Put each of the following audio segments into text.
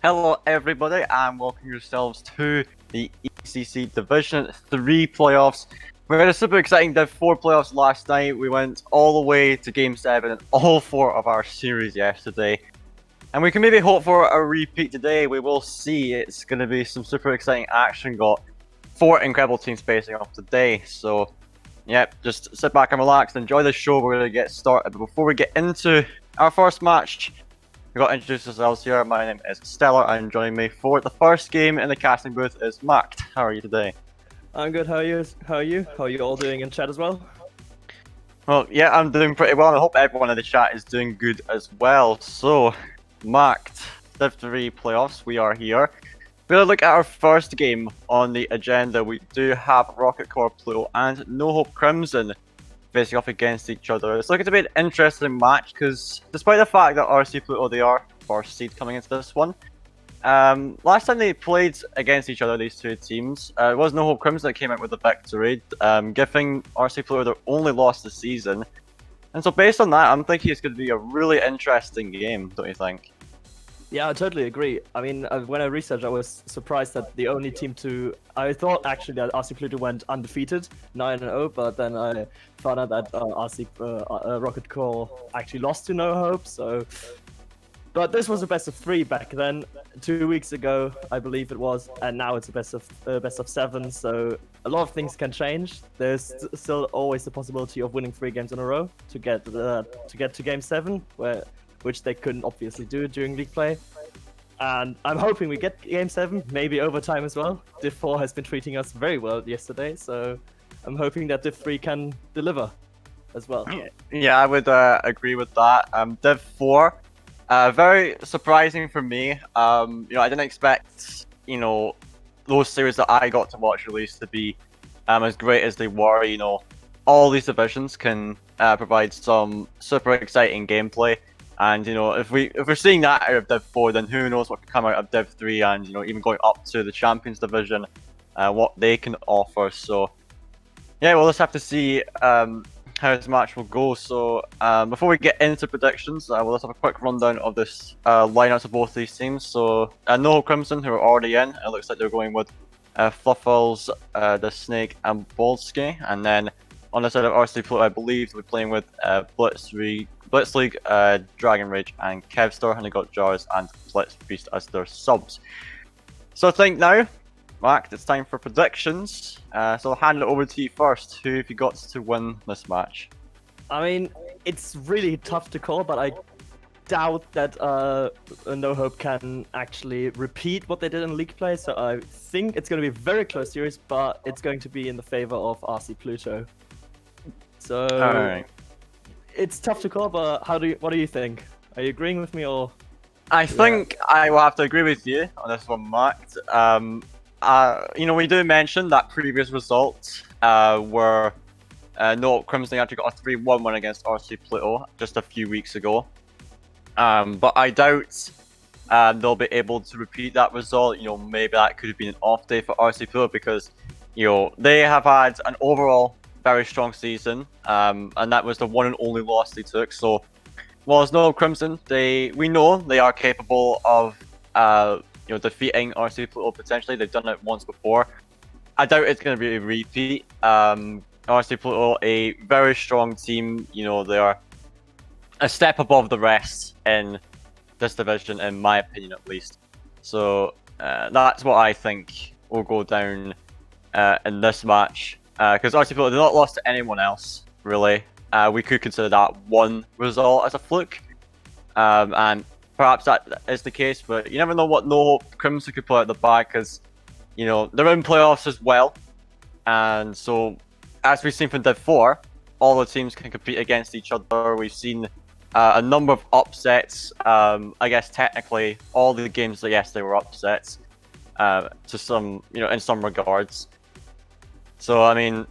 Hello everybody and welcome yourselves to the ECC Division 3 playoffs. We had a super exciting Div 4 playoffs last night. We went all the way to Game 7 in all 4 of our series yesterday. And we can maybe hope for a repeat today. We will see. It's going to be some super exciting action. Got 4 incredible teams facing off today. So, yep, just sit back and relax and enjoy the show. We're going to get started. But before we get into our first match, we got to introduce ourselves here. My name is Stellar, and joining me for the first game in the casting booth is Mact. How are you today? I'm good. How are you? How are you? How are you all doing in chat as well? Well, yeah, I'm doing pretty well, and I hope everyone in the chat is doing good as well. So, Mact, Div 3 playoffs, we are here. We're going to look at our first game on the agenda. We do have Rocket Core Pluto and NoHope Crimson facing off against each other. It's looking to be an interesting match because despite the fact that RC Pluto, they are first seed coming into this one. Last time they played against each other, these two teams, it was NoHope Crimson that came out with the victory, giving RC Pluto their only loss this season. And so based on that, I'm thinking it's going to be a really interesting game, don't you think? Yeah, I totally agree. I mean, when I researched, I was surprised that the only team to... I thought actually that RC Pluto went undefeated, 9-0, but then I found out that Rocket Core actually lost to NoHope, so... But this was a best of 3 back then, 2 weeks ago, I believe it was, and now it's a best of 7. So a lot of things can change. There's still always the possibility of winning 3 games in a row to get to Game 7, which they couldn't obviously do during league play. And I'm hoping we get Game 7, maybe overtime as well. Div 4 has been treating us very well yesterday, so I'm hoping that Div 3 can deliver as well. Yeah, I would agree with that. Div 4. Very surprising for me. I didn't expect, those series that I got to watch release to be as great as they were. All these divisions can provide some super exciting gameplay, and if we're seeing that out of Div 4, then who knows what can come out of Div 3, and even going up to the Champions Division, what they can offer. So yeah, we'll just have to see how this match will go. So before we get into predictions, we'll just have a quick rundown of this lineups of both these teams. So NoHope Crimson, who are already in, it looks like they're going with Fluffles, the Snake, and Bolsky. And then on the side of RC Pluto, I believe we're playing with Blitzleague, Dragon Rage, and Kevstar, and they got Jars and Blitz Beast as their subs. So I think now, Mac, it's time for predictions. So I'll hand it over to you first. Who have you got to win this match? I mean, it's really tough to call, but I doubt that NoHope can actually repeat what they did in league play. So I think it's going to be a very close series, but it's going to be in the favor of RC Pluto. So Alright. It's tough to call, but what do you think? Are you agreeing with me or? I think I will have to agree with you on this one, Mac. We do mention that previous results were NoHope Crimson actually got a 3-1 win against RC Pluto just a few weeks ago. But I doubt they'll be able to repeat that result. Maybe that could have been an off day for RC Pluto because they have had an overall very strong season, and that was the one and only loss they took. So, while as NoHope Crimson, we know they are capable of defeating RC Pluto potentially. They've done it once before. I doubt it's going to be a repeat. RC Pluto, a very strong team. They are a step above the rest in this division, in my opinion at least. So that's what I think will go down in this match. Because RC Pluto, they're not lost to anyone else, really. We could consider that one result as a fluke. And perhaps that is the case, but you never know what NoHope Crimson could pull out the bag because, they're in playoffs as well. And so, as we've seen from Div 4, all the teams can compete against each other. We've seen a number of upsets. I guess technically, all the games, yes, they were upsets to some, in some regards. So, I mean,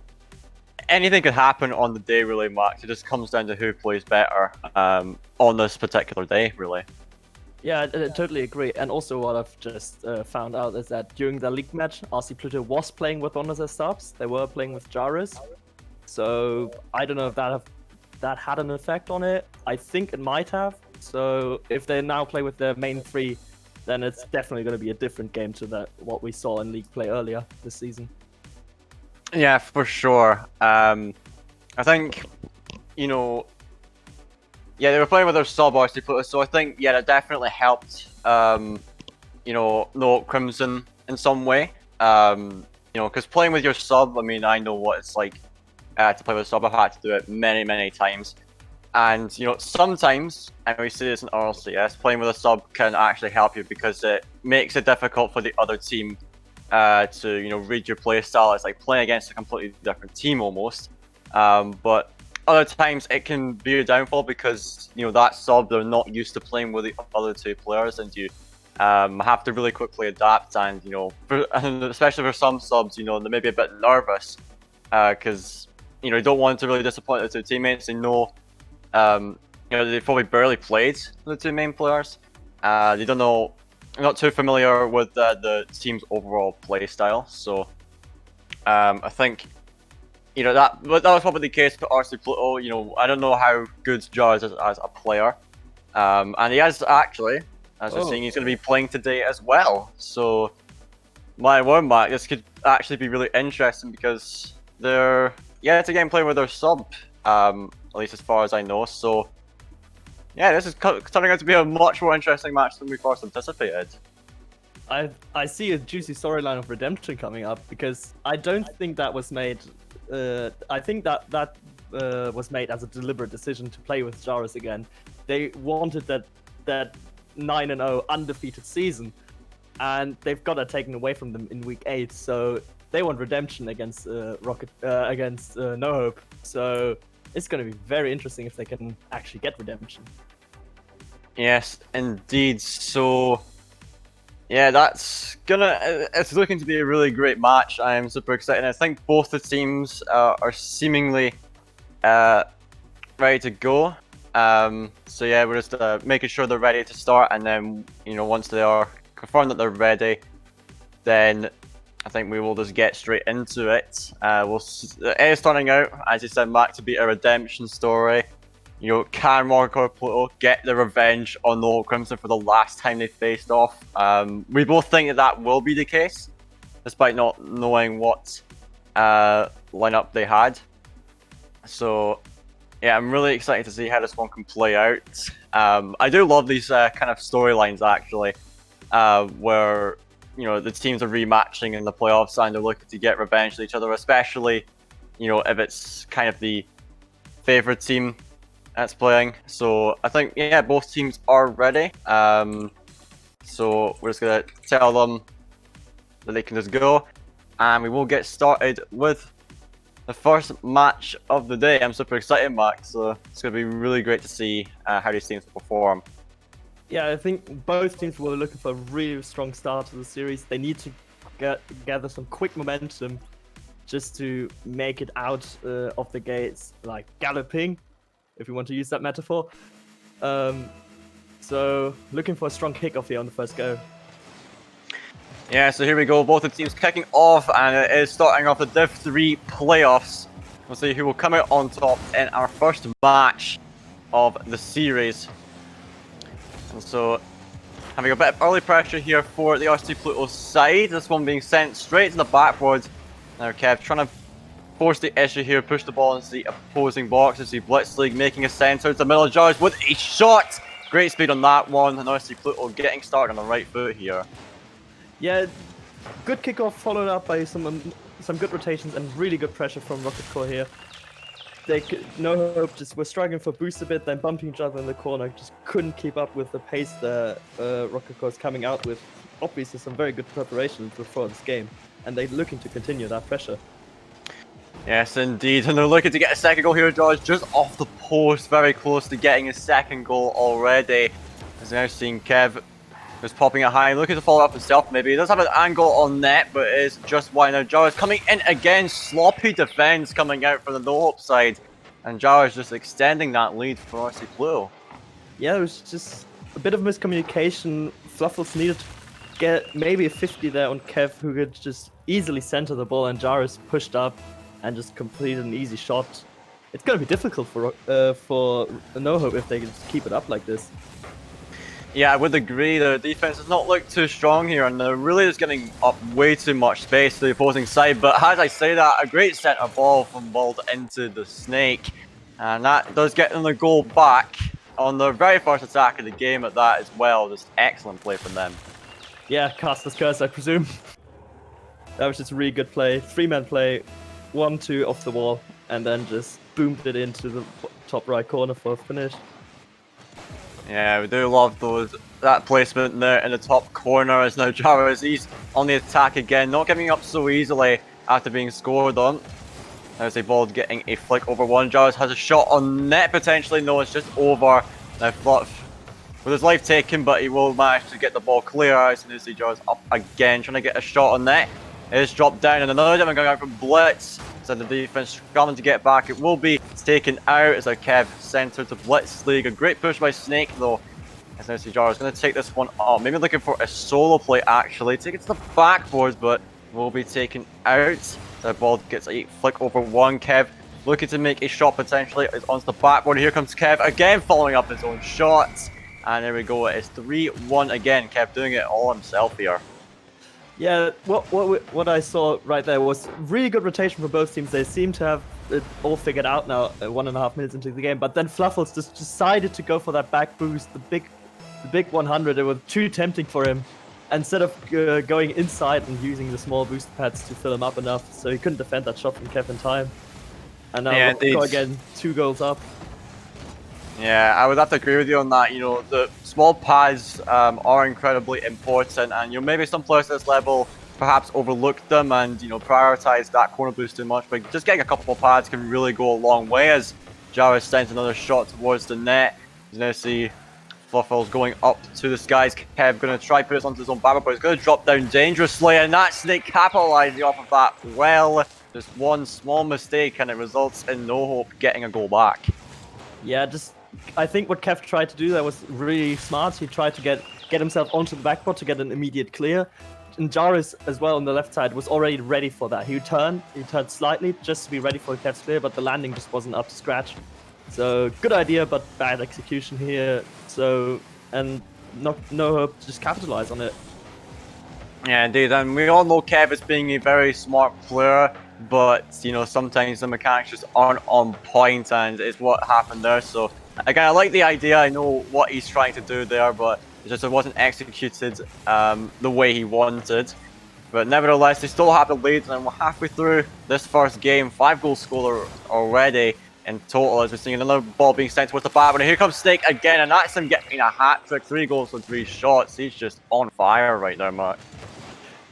anything could happen on the day, really, Max. It just comes down to who plays better on this particular day, really. Yeah, I totally agree. And also what I've just found out is that during the league match, RC Pluto was playing with one of their subs. They were playing with Jairus. So I don't know if that had an effect on it. I think it might have. So if they now play with their main 3, then it's definitely going to be a different game to what we saw in League play earlier this season. Yeah, for sure. I think, you know, yeah, they were playing with their sub RC Pluto, so I think, yeah, that definitely helped, you know, NoHope Crimson in some way. You know, because playing with your sub, I mean, I know what it's like to play with a sub. I've had to do it many, many times. And, you know, sometimes, and we see this in RLCS, playing with a sub can actually help you because it makes it difficult for the other team to, you know, read your playstyle. It's like playing against a completely different team almost. But other times it can be a downfall because, you know, that sub, they're not used to playing with the other two players, and you have to really quickly adapt. And, you know, and especially for some subs, you know, they may be a bit nervous because, you know, you don't want to really disappoint the two teammates. They know, you know, they've probably barely played the two main players. They don't know, not too familiar with the team's overall play style. So I think, you know, that was probably the case for RC Pluto. You know, I don't know how good Jar is as a player, and he has actually, as we're seeing, he's going to be playing today as well. So my word, Mac, this could actually be really interesting because they're yet again playing with their sub, at least as far as I know. So yeah, this is turning out to be a much more interesting match than we first anticipated. I see a juicy storyline of redemption coming up because I don't think that was made. I think that was made as a deliberate decision to play with Jarus again. They wanted that 9-0 undefeated season, and they've got that taken away from them in week 8. So they want redemption against against NoHope. So it's going to be very interesting if they can actually get redemption. Yes, indeed. So yeah, it's looking to be a really great match. I am super excited. I think both the teams are seemingly ready to go. So yeah, we're just making sure they're ready to start, and then, you know, once they are confirmed that they're ready, then I think we will just get straight into it. It is starting out, as you said, Mac, to be a redemption story. You know, can Rocket Pluto get the revenge on NoHope Crimson for the last time they faced off? We both think that will be the case, despite not knowing what lineup they had. So yeah, I'm really excited to see how this one can play out. I do love these kind of storylines, actually, where, you know, the teams are rematching in the playoffs and they're looking to get revenge on each other, especially, you know, if it's kind of the favorite team that's playing. So I think, yeah, both teams are ready. So we're just gonna tell them that they can just go, and we will get started with the first match of the day. I'm super excited, Max. So it's gonna be really great to see how these teams perform. Yeah, I think both teams were looking for a really strong start to the series. They need to gather some quick momentum just to make it out of the gates, like galloping, if you want to use that metaphor. So looking for a strong kickoff here on the first go. Yeah, so here we go. Both the teams kicking off, and it is starting off the Div 3 playoffs. We'll see who will come out on top in our first match of the series. And so, having a bit of early pressure here for the RC Pluto side. This one being sent straight to the backboard. Now Kev trying to force the issue here, push the ball into the opposing box. As the Blitz League making a center to the middle of Jars with a shot. Great speed on that one, and RC Pluto getting started on the right foot here. Yeah, good kickoff followed up by some good rotations and really good pressure from Rocket Core here. NoHope just were struggling for boost a bit, then bumping each other in the corner, just couldn't keep up with the pace that Rocket Core is coming out with. Obviously some very good preparation before this game, and they're looking to continue that pressure. Yes, indeed, and they're looking to get a second goal here, George, just off the post, very close to getting a second goal already. As now seeing Kev just popping it high, looking to follow up himself maybe. He does have an angle on net, but it is just wide now. Jar's coming in again, sloppy defense coming out from the NoHope side, and Jar is just extending that lead for RC Pluto. Yeah, it was just a bit of miscommunication. Fluffles needed to get maybe a 50 there on Kev, who could just easily center the ball, and Jar is pushed up and just completed an easy shot. It's going to be difficult for NoHope if they can just keep it up like this. Yeah, I would agree. The defense does not look too strong here, and they're really just giving up way too much space to the opposing side. But as I say that, a great center ball from Bald into the Snake, and that does get them the goal back on their very first attack of the game at that as well. Just excellent play from them. Yeah, Caster's Curse, I presume. That was just a really good play. 3-man play, 1-2 off the wall, and then just boomed it into the top right corner for a finish. Yeah, we do love that placement there in the top corner as now Jarvis, he's on the attack again, not giving up so easily after being scored on. There's a ball getting a flick over one. Jarvis has a shot on net potentially. No, it's just over. Now Fluff with his life taken, but he will manage to get the ball clear. As soon as he Jarvis up again, trying to get a shot on net. It is dropped down, and another time going out from Blitz. So the defense struggling to get back. It will be taken out as a Kev center to Blitz League. A great push by Snake though. As now Jar is going to take this one off. Maybe looking for a solo play actually. Take it to the backboards, but will be taken out. The ball gets a flick over one. Kev looking to make a shot potentially. It's onto the backboard. Here comes Kev again, following up his own shots. And there we go. It's 3-1 again. Kev doing it all himself here. Yeah, what I saw right there was really good rotation for both teams. They seem to have it all figured out now, 1.5 minutes into the game. But then Fluffles just decided to go for that back boost, the big 100. It was too tempting for him. Instead of going inside and using the small boost pads to fill him up enough, so he couldn't defend that shot from Kev in time. And now go again, 2 goals up. Yeah, I would have to agree with you on that. You know, the small pads are incredibly important, and you know, maybe some players at this level perhaps overlook them and, you know, prioritize that corner boost too much, but just getting a couple of pads can really go a long way as Jarvis sends another shot towards the net. You now see Fluffles going up to the skies. Kev going to try put it onto his own barrel, but he's going to drop down dangerously, and that Snake capitalizing off of that well. Just one small mistake, and it results in NoHope getting a goal back. Yeah, I think what Kev tried to do there was really smart. He tried to get himself onto the backboard to get an immediate clear. And Jarvis as well on the left side was already ready for that. He turned slightly just to be ready for Kev's clear, but the landing just wasn't up to scratch. So good idea, but bad execution here. So, and NoHope just capitalize on it. Yeah, indeed, and we all know Kev is being a very smart player, but, you know, sometimes the mechanics just aren't on point, and it's what happened there. So, again, I like the idea, I know what he's trying to do there, but it wasn't executed the way he wanted. But nevertheless, they still have the lead, and we're halfway through this first game. 5 goal scorer already in total, as we're seeing another ball being sent towards the bar. And here comes Snake again, and that's him getting a hat-trick. 3 goals and 3 shots. He's just on fire right there, Mark.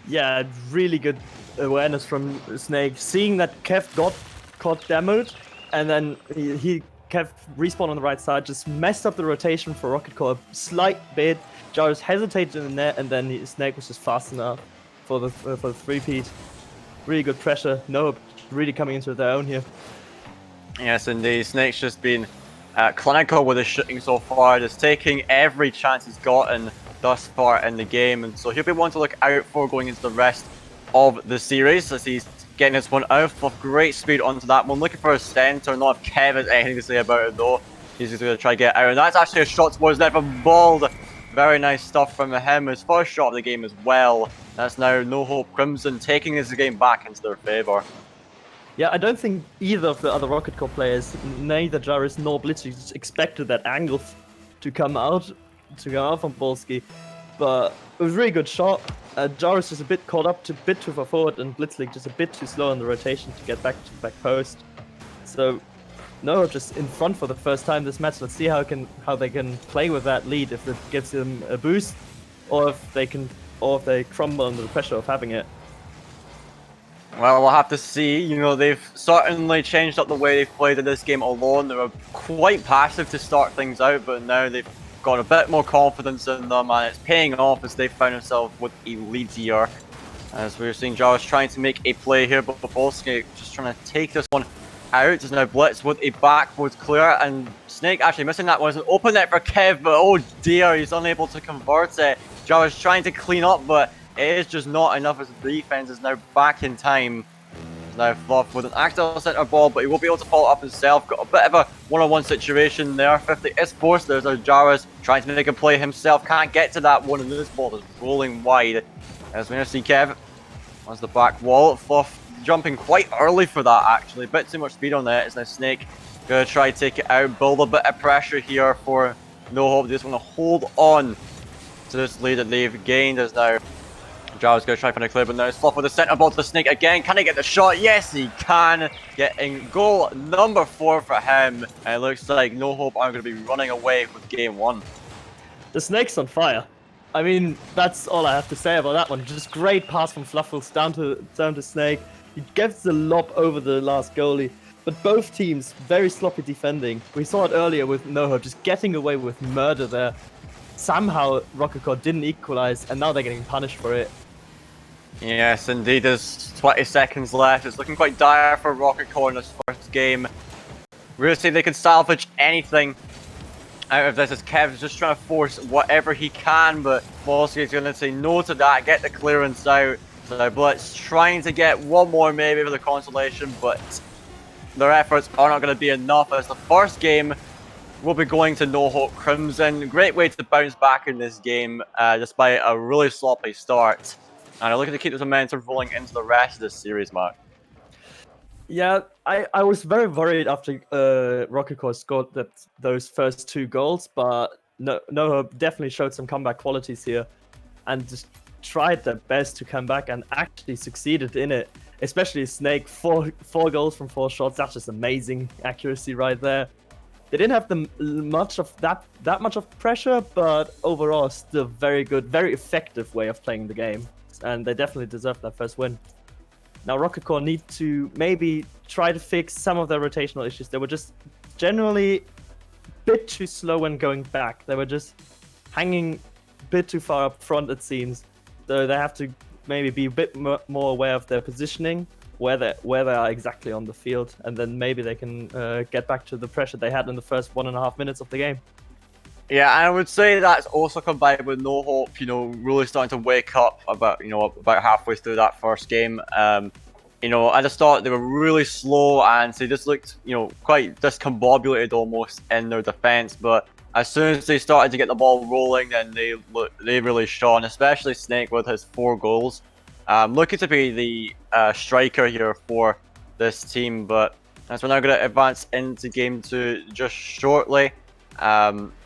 Yeah, really good awareness from Snake. Seeing that Kev got caught demoed, and then Kev respawned on the right side, just messed up the rotation for Rocket Core a slight bit. Jarvis hesitated in the net, and then Snake was just fast enough for the 3-peat. Really good pressure. NoHope really coming into their own here. Yes, indeed. Snake's just been clinical with his shooting so far, just taking every chance he's gotten thus far in the game, and so he'll be one to look out for going into the rest of the series as he's getting this one out for great speed onto that one. Looking for a center, not if Kev has anything to say about it though. He's just going to try to get out, and that's actually a shot towards net from Bald. Very nice stuff from him. His first shot of the game as well. That's now NoHope Crimson taking this game back into their favour. Yeah, I don't think either of the other Rocket Core players, neither Jarvis nor Blitzzy, expected that angle to come out from Polski, but it was a really good shot. Jarvis just a bit caught up, a bit too far forward, and Blitzleague just a bit too slow on the rotation to get back to the back post. So NoHope just in front for the first time this match. Let's see how they can play with that lead, if it gives them a boost, or if they crumble under the pressure of having it. Well, we'll have to see. You know, they've certainly changed up the way they've played in this game alone. They were quite passive to start things out, but now they've got a bit more confidence in them, and it's paying off as they found themselves with a lead here. As we're seeing Jarvis trying to make a play here, but Polski just trying to take this one out. Is now Blitz with a backwards clear, and Snake actually missing that one. It's an open net for Kev, but oh dear, he's unable to convert it. Jarvis trying to clean up, but it is just not enough as the defense is now back in time. Now Fluff with an accidental center ball, but he won't be able to follow up himself. Got a bit of a one-on-one situation there. 50 is forced. There's Jaras trying to make a play himself. Can't get to that one, and this ball is rolling wide. As we're going to see Kev on the back wall. Fluff jumping quite early for that, actually. A bit too much speed on that. It's now Snake going to try to take it out. Build a bit of pressure here for NoHope. They just want to hold on to this lead that they've gained. As now Jar's going to try for a clear, but now it's Fluff with the center ball to the Snake again. Can he get the shot? Yes, he can. Getting goal number 4 for him. And it looks like NoHope are going to be running away with game 1. The Snake's on fire. I mean, that's all I have to say about that one. Just great pass from Fluffles down to Snake. He gets the lob over the last goalie. But both teams very sloppy defending. We saw it earlier with NoHope just getting away with murder there. Somehow Rocket Core didn't equalize, and now they're getting punished for it. Yes, indeed. There's 20 seconds left. It's looking quite dire for Rocket Core in this first game. Really see they can salvage anything out of this, as Kev's just trying to force whatever he can, but Volsky's going to say no to that, get the clearance out. So Blitz trying to get one more maybe for the consolation, but their efforts are not going to be enough, as the first game will be going to NoHope Crimson. Great way to bounce back in this game, despite a really sloppy start. And I'm looking to keep this momentum rolling into the rest of this series, Mark. Yeah, I was very worried after Rocket Core scored those first 2 goals, but NoHope definitely showed some comeback qualities here and just tried their best to come back and actually succeeded in it. Especially Snake, 4 goals from 4 shots. That's just amazing accuracy right there. They didn't have much of that much of pressure, but overall still very good, very effective way of playing the game, and they definitely deserve that first win. Now Rocket Core need to maybe try to fix some of their rotational issues. They were just generally a bit too slow when going back. They were just hanging a bit too far up front, it seems. So they have to maybe be a bit more aware of their positioning, where they are exactly on the field, and then maybe they can get back to the pressure they had in the first 1.5 minutes of the game. Yeah, I would say that's also combined with NoHope, really starting to wake up about halfway through that first game. At the start they were really slow, and they just looked, quite discombobulated almost in their defense. But as soon as they started to get the ball rolling, then they really shone, especially Snake with his 4 goals. Looking to be the striker here for this team, but as we're now going to advance into game 2 just shortly.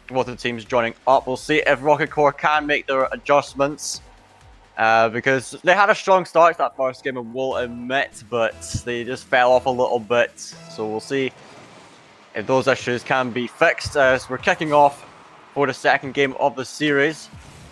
Both of the teams joining up. We'll see if Rocket Core can make their adjustments, because they had a strong start to that first game, I will admit, but they just fell off a little bit. So we'll see if those issues can be fixed, as we're kicking off for the second game of the series.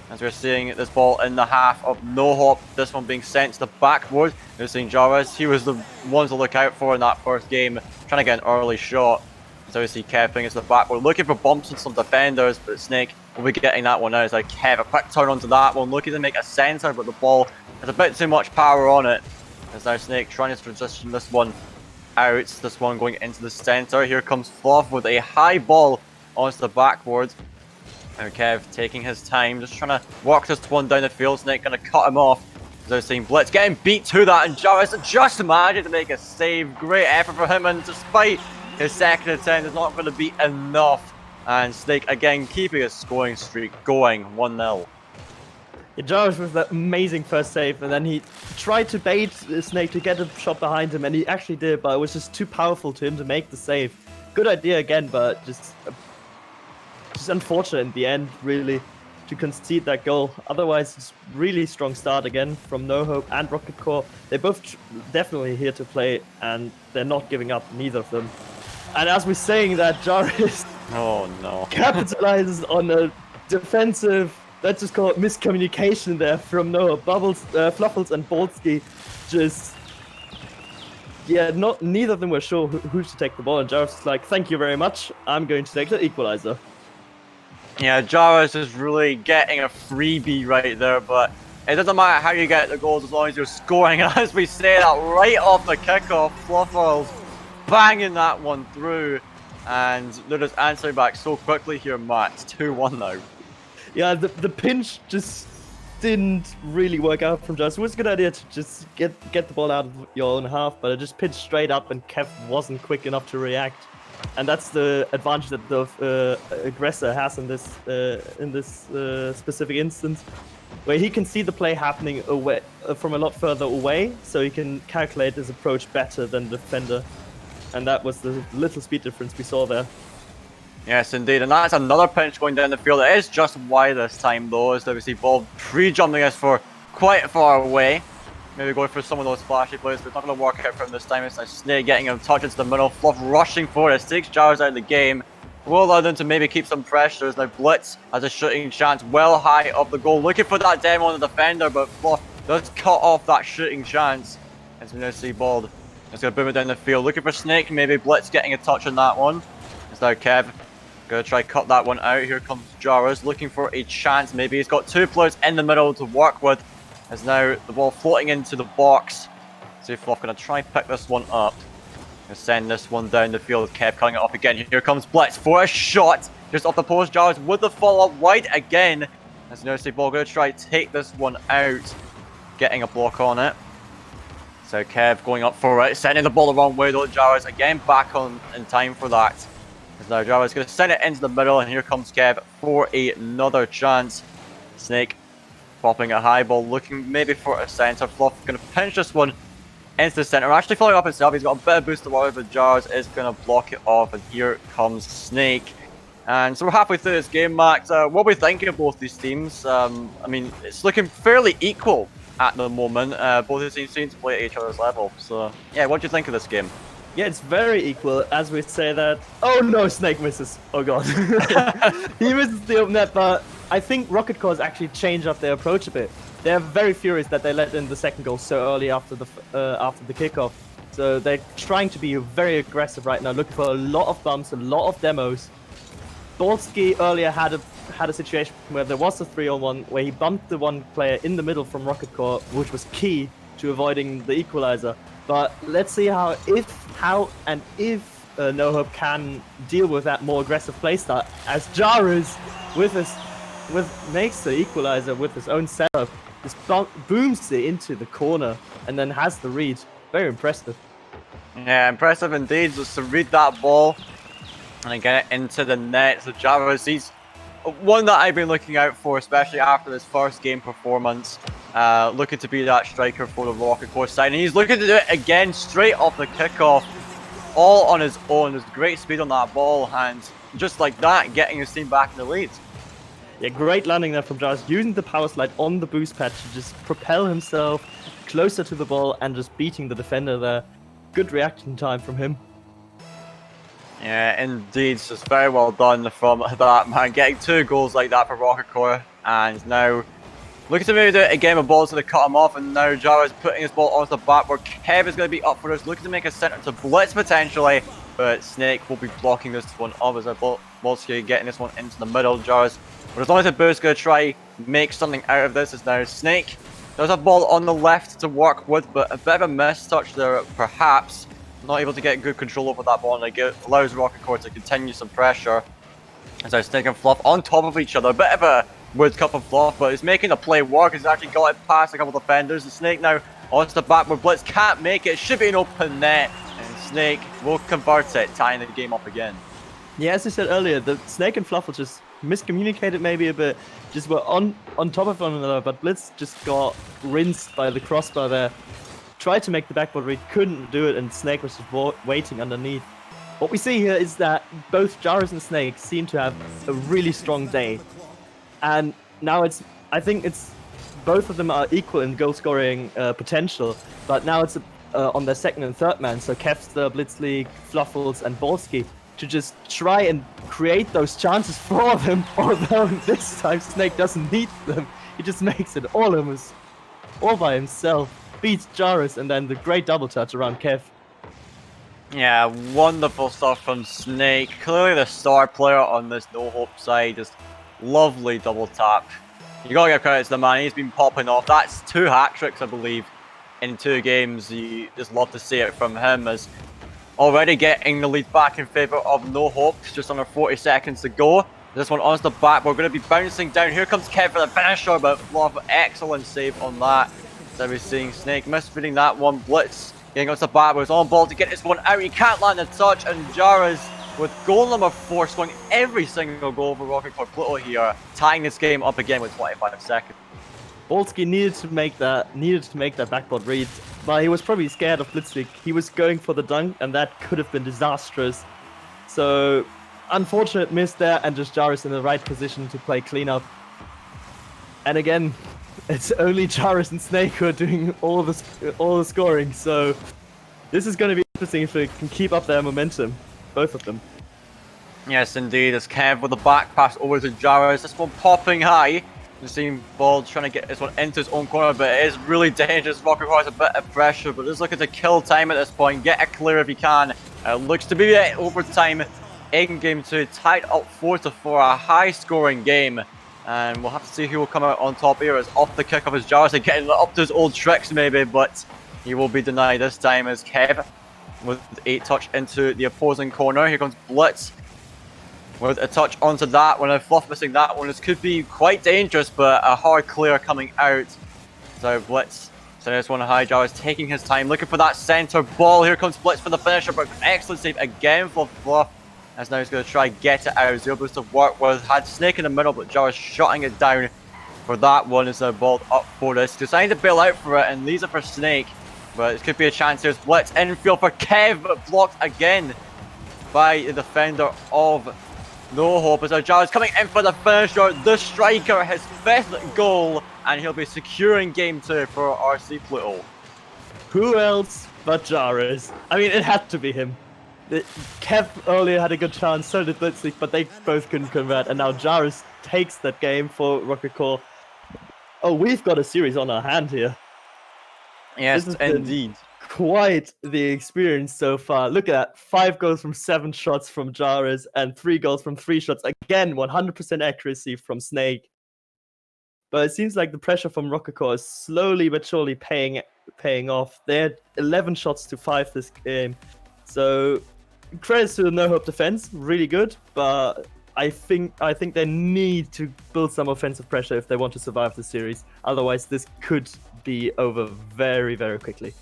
As we're seeing this ball in the half of NoHope, this one being sent to the backboard. We're seeing Jaras. He was the one to look out for in that first game, trying to get an early shot. So we see Kev playing into the backboard, looking for bumps and some defenders, but Snake will be getting that one out. It's like Kev, a quick turn onto that one, looking to make a center, but the ball has a bit too much power on it. As now Snake trying to transition this one out, this one going into the center. Here comes Fluff with a high ball onto the backboard. Now Kev taking his time, just trying to walk this one down the field. Snake going to cut him off. As we're seeing Blitz getting beat to that, and Jaras just managed to make a save. Great effort for him, and despite his second attempt, is not going to be enough. And Snake again keeping his scoring streak going, 1-0. Yeah, Jarvis with that amazing first save, and then he tried to bait Snake to get a shot behind him, and he actually did, but it was just too powerful to him to make the save. Good idea again, but just unfortunate in the end, really, to concede that goal. Otherwise, it's really strong start again from NoHope and Rocket Core. They're both definitely here to play, and they're not giving up, neither of them. And as we're saying that, Jarvis capitalizes on a defensive, let's just call it miscommunication there from NoHope. Fluffles and Bolsky just, neither of them were sure who should take the ball, and Jarvis is like, thank you very much, I'm going to take the equalizer. Yeah, Jaras is really getting a freebie right there, but it doesn't matter how you get the goals as long as you're scoring. And as we say that right off the kickoff, Fluffles banging that one through, and they're just answering back so quickly here, Matt. It's 2-1 now. Yeah, the pinch just didn't really work out from Jarvis. It was a good idea to just get the ball out of your own half, but it just pitched straight up and Kev wasn't quick enough to react. And that's the advantage that the aggressor has in this specific instance, where he can see the play happening away from a lot further away, so he can calculate his approach better than the defender. And that was the little speed difference we saw there. Yes, indeed, and that's another pinch going down the field. It is just wide this time, though, as we see ball pre-jumping us for quite far away. Maybe going for some of those flashy plays, but it's not going to work out for him this time. It's a Snake getting him touch into the middle, Fluff rushing for it, takes Jarvis out of the game. Will allow them to maybe keep some pressure, as now Blitz has a shooting chance well high up the goal, looking for that demo on the defender, but Fluff does cut off that shooting chance. As we now see Bald, it's going to boom it down the field, looking for Snake, maybe Blitz getting a touch on that one. It's now Kev. Gonna try cut that one out. Here comes Jarvis looking for a chance. Maybe he's got two players in the middle to work with. As now the ball floating into the box. See if Fluff gonna try pick this one up. Gonna send this one down the field. Kev cutting it up again. Here comes Blitz for a shot. Just off the post. Jarvis with the follow up wide again. As now see ball gonna try to take this one out. Getting a block on it. So Kev going up for it. Sending the ball the wrong way though. Jarvis again back on in time for that. Now Jarvis is going to send it into the middle, and here comes Kev for another chance. Snake popping a high ball, looking maybe for a centre. Fluff going to pinch this one into the centre. Actually following up himself, he's got a bit of boost to work with, but Jarvis is going to block it off, and here comes Snake. And so we're halfway through this game, Max. What are we thinking of both these teams? I mean, it's looking fairly equal at the moment. Both these teams seem to play at each other's level. So, yeah, what do you think of this game? Yeah, it's very equal, as we say that. Oh no, Snake misses. Oh god. He misses the open net, but I think Rocket Corps actually changed up their approach a bit. They're very furious that they let in the second goal so early after the kickoff. So they're trying to be very aggressive right now, looking for a lot of bumps, a lot of demos. Bolsky earlier had a situation where there was a 3-on-1, where he bumped the one player in the middle from Rocket Corps, which was key to avoiding the equalizer. But let's see how and if NoHope can deal with that more aggressive playstyle, as Jarvis makes the equalizer with his own setup, just booms it into the corner and then has the read. Very impressive. Yeah, impressive indeed, just to read that ball and then get it into the net. So Jarvis, he's one that I've been looking out for, especially after this first game performance. Looking to be that striker for the Rocket Corps side, and he's looking to do it again straight off the kickoff, all on his own. There's great speed on that ball, and just like that, getting his team back in the lead. Yeah, great landing there from Jarvis, using the power slide on the boost pad to just propel himself closer to the ball and just beating the defender there. Good reaction time from him. Yeah, indeed, just very well done from that man, getting two goals like that for Rocket Corps, and now looking to maybe do it again with balls to cut him off, and now Jarvis putting his ball onto the back where Kev is going to be up for us, looking to make a centre to Blitz potentially, but Snake will be blocking this one off as a Bolsky getting this one into the middle. Jarvis, but as long as the boost going to try make something out of this, is now Snake does have ball on the left to work with, but a bit of a miss touch there perhaps. Not able to get good control over that ball, and it allows Rocket Corps to continue some pressure. As now Snake and Fluff on top of each other, a bit of a weird cup of Fluff, but he's making the play work. He's actually got it past a couple of defenders. The Snake now onto the back where Blitz can't make it. Should be an open net, and Snake will convert it, tying the game up again. Yeah, as I said earlier, the Snake and Fluff were just miscommunicated maybe a bit, just were on top of one another, but Blitz just got rinsed by the crossbar there. Tried to make the backboard read, couldn't do it, and Snake was just waiting underneath. What we see here is that both Jarvis and Snake seem to have a really strong day. And now I think both of them are equal in goal scoring potential, but now it's on their second and third man, so Kevster, Blitzleague, Fluffles, and Bolsky, to just try and create those chances for them, although this time Snake doesn't need them. He just makes it all by himself. Beats Jarvis, and then the great double touch around Kev. Yeah, wonderful stuff from Snake. Clearly the star player on this NoHope side. Just lovely double tap. You gotta give credit to the man, he's been popping off. That's 2 hat-tricks, I believe, in 2 games. You just love to see it from him, as already getting the lead back in favour of NoHope. Just under 40 seconds to go. This one onto the back. We're going to be bouncing down. Here comes Kev for the finisher, but Fluff, excellent save on that. So we're seeing Snake misfeeding that one. Blitz getting onto the back, but he's on ball to get this one out. He can't land the touch, and Jaras with goal number 4, scoring every single goal for Rocket for Pluto here, tying this game up again with 25 seconds. Bolski needed to make that backboard read, but he was probably scared of Blitzkrieg. He was going for the dunk, and that could have been disastrous. So, unfortunate miss there, and just Jaris in the right position to play cleanup. And again, it's only Jaris and Snake who are doing all the scoring. So, this is going to be interesting if they can keep up their momentum, both of them. Yes, indeed. It's Kev with the back pass over to Jaris. This one popping high. The same ball trying to get this one into his own corner, but it is really dangerous. Rocket requires a bit of pressure, but just looking to kill time at this point. Get it clear if you can. Looks to be overtime in game 2. Tied up 4-4, a high-scoring game. And we'll have to see who will come out on top here. As off the kick of his Jaris, getting up to his old tricks maybe, but he will be denied this time as Kev with 8 touch into the opposing corner. Here comes Blitz with a touch onto that one, and Fluff missing that one. This could be quite dangerous, but a hard clear coming out. So Blitz sending this one high. Jaris taking his time, looking for that center ball. Here comes Blitz for the finisher, but excellent save again for Fluff. As now he's going to try get it out. Zero boost to work with. Had Snake in the middle, but Jaris shutting it down for that one. Is now balled up for this. Deciding to bail out for it, and these are for Snake. But it could be a chance here. Blitz infield for Kev, but blocked again by the defender of NoHope. As Jaris coming in for the finisher, the striker, his 5th goal, and he'll be securing game 2 for RC Pluto. Who else but Jaris? I mean, it had to be him. Kev earlier had a good chance, so did Blitzkrieg, but they both couldn't convert, and now Jaris takes that game for Rocket Core. Oh, we've got a series on our hand here. Yes, indeed. Quite the experience so far. Look at that. 5 goals from 7 shots from Jaris and 3 goals from 3 shots. Again, 100% accuracy from Snake. But it seems like the pressure from Rocket Core is slowly but surely paying off. They had 11 shots to 5 this game. So credits to the NoHope defense, really good. But I think they need to build some offensive pressure if they want to survive the series. Otherwise, this could be over very, very quickly.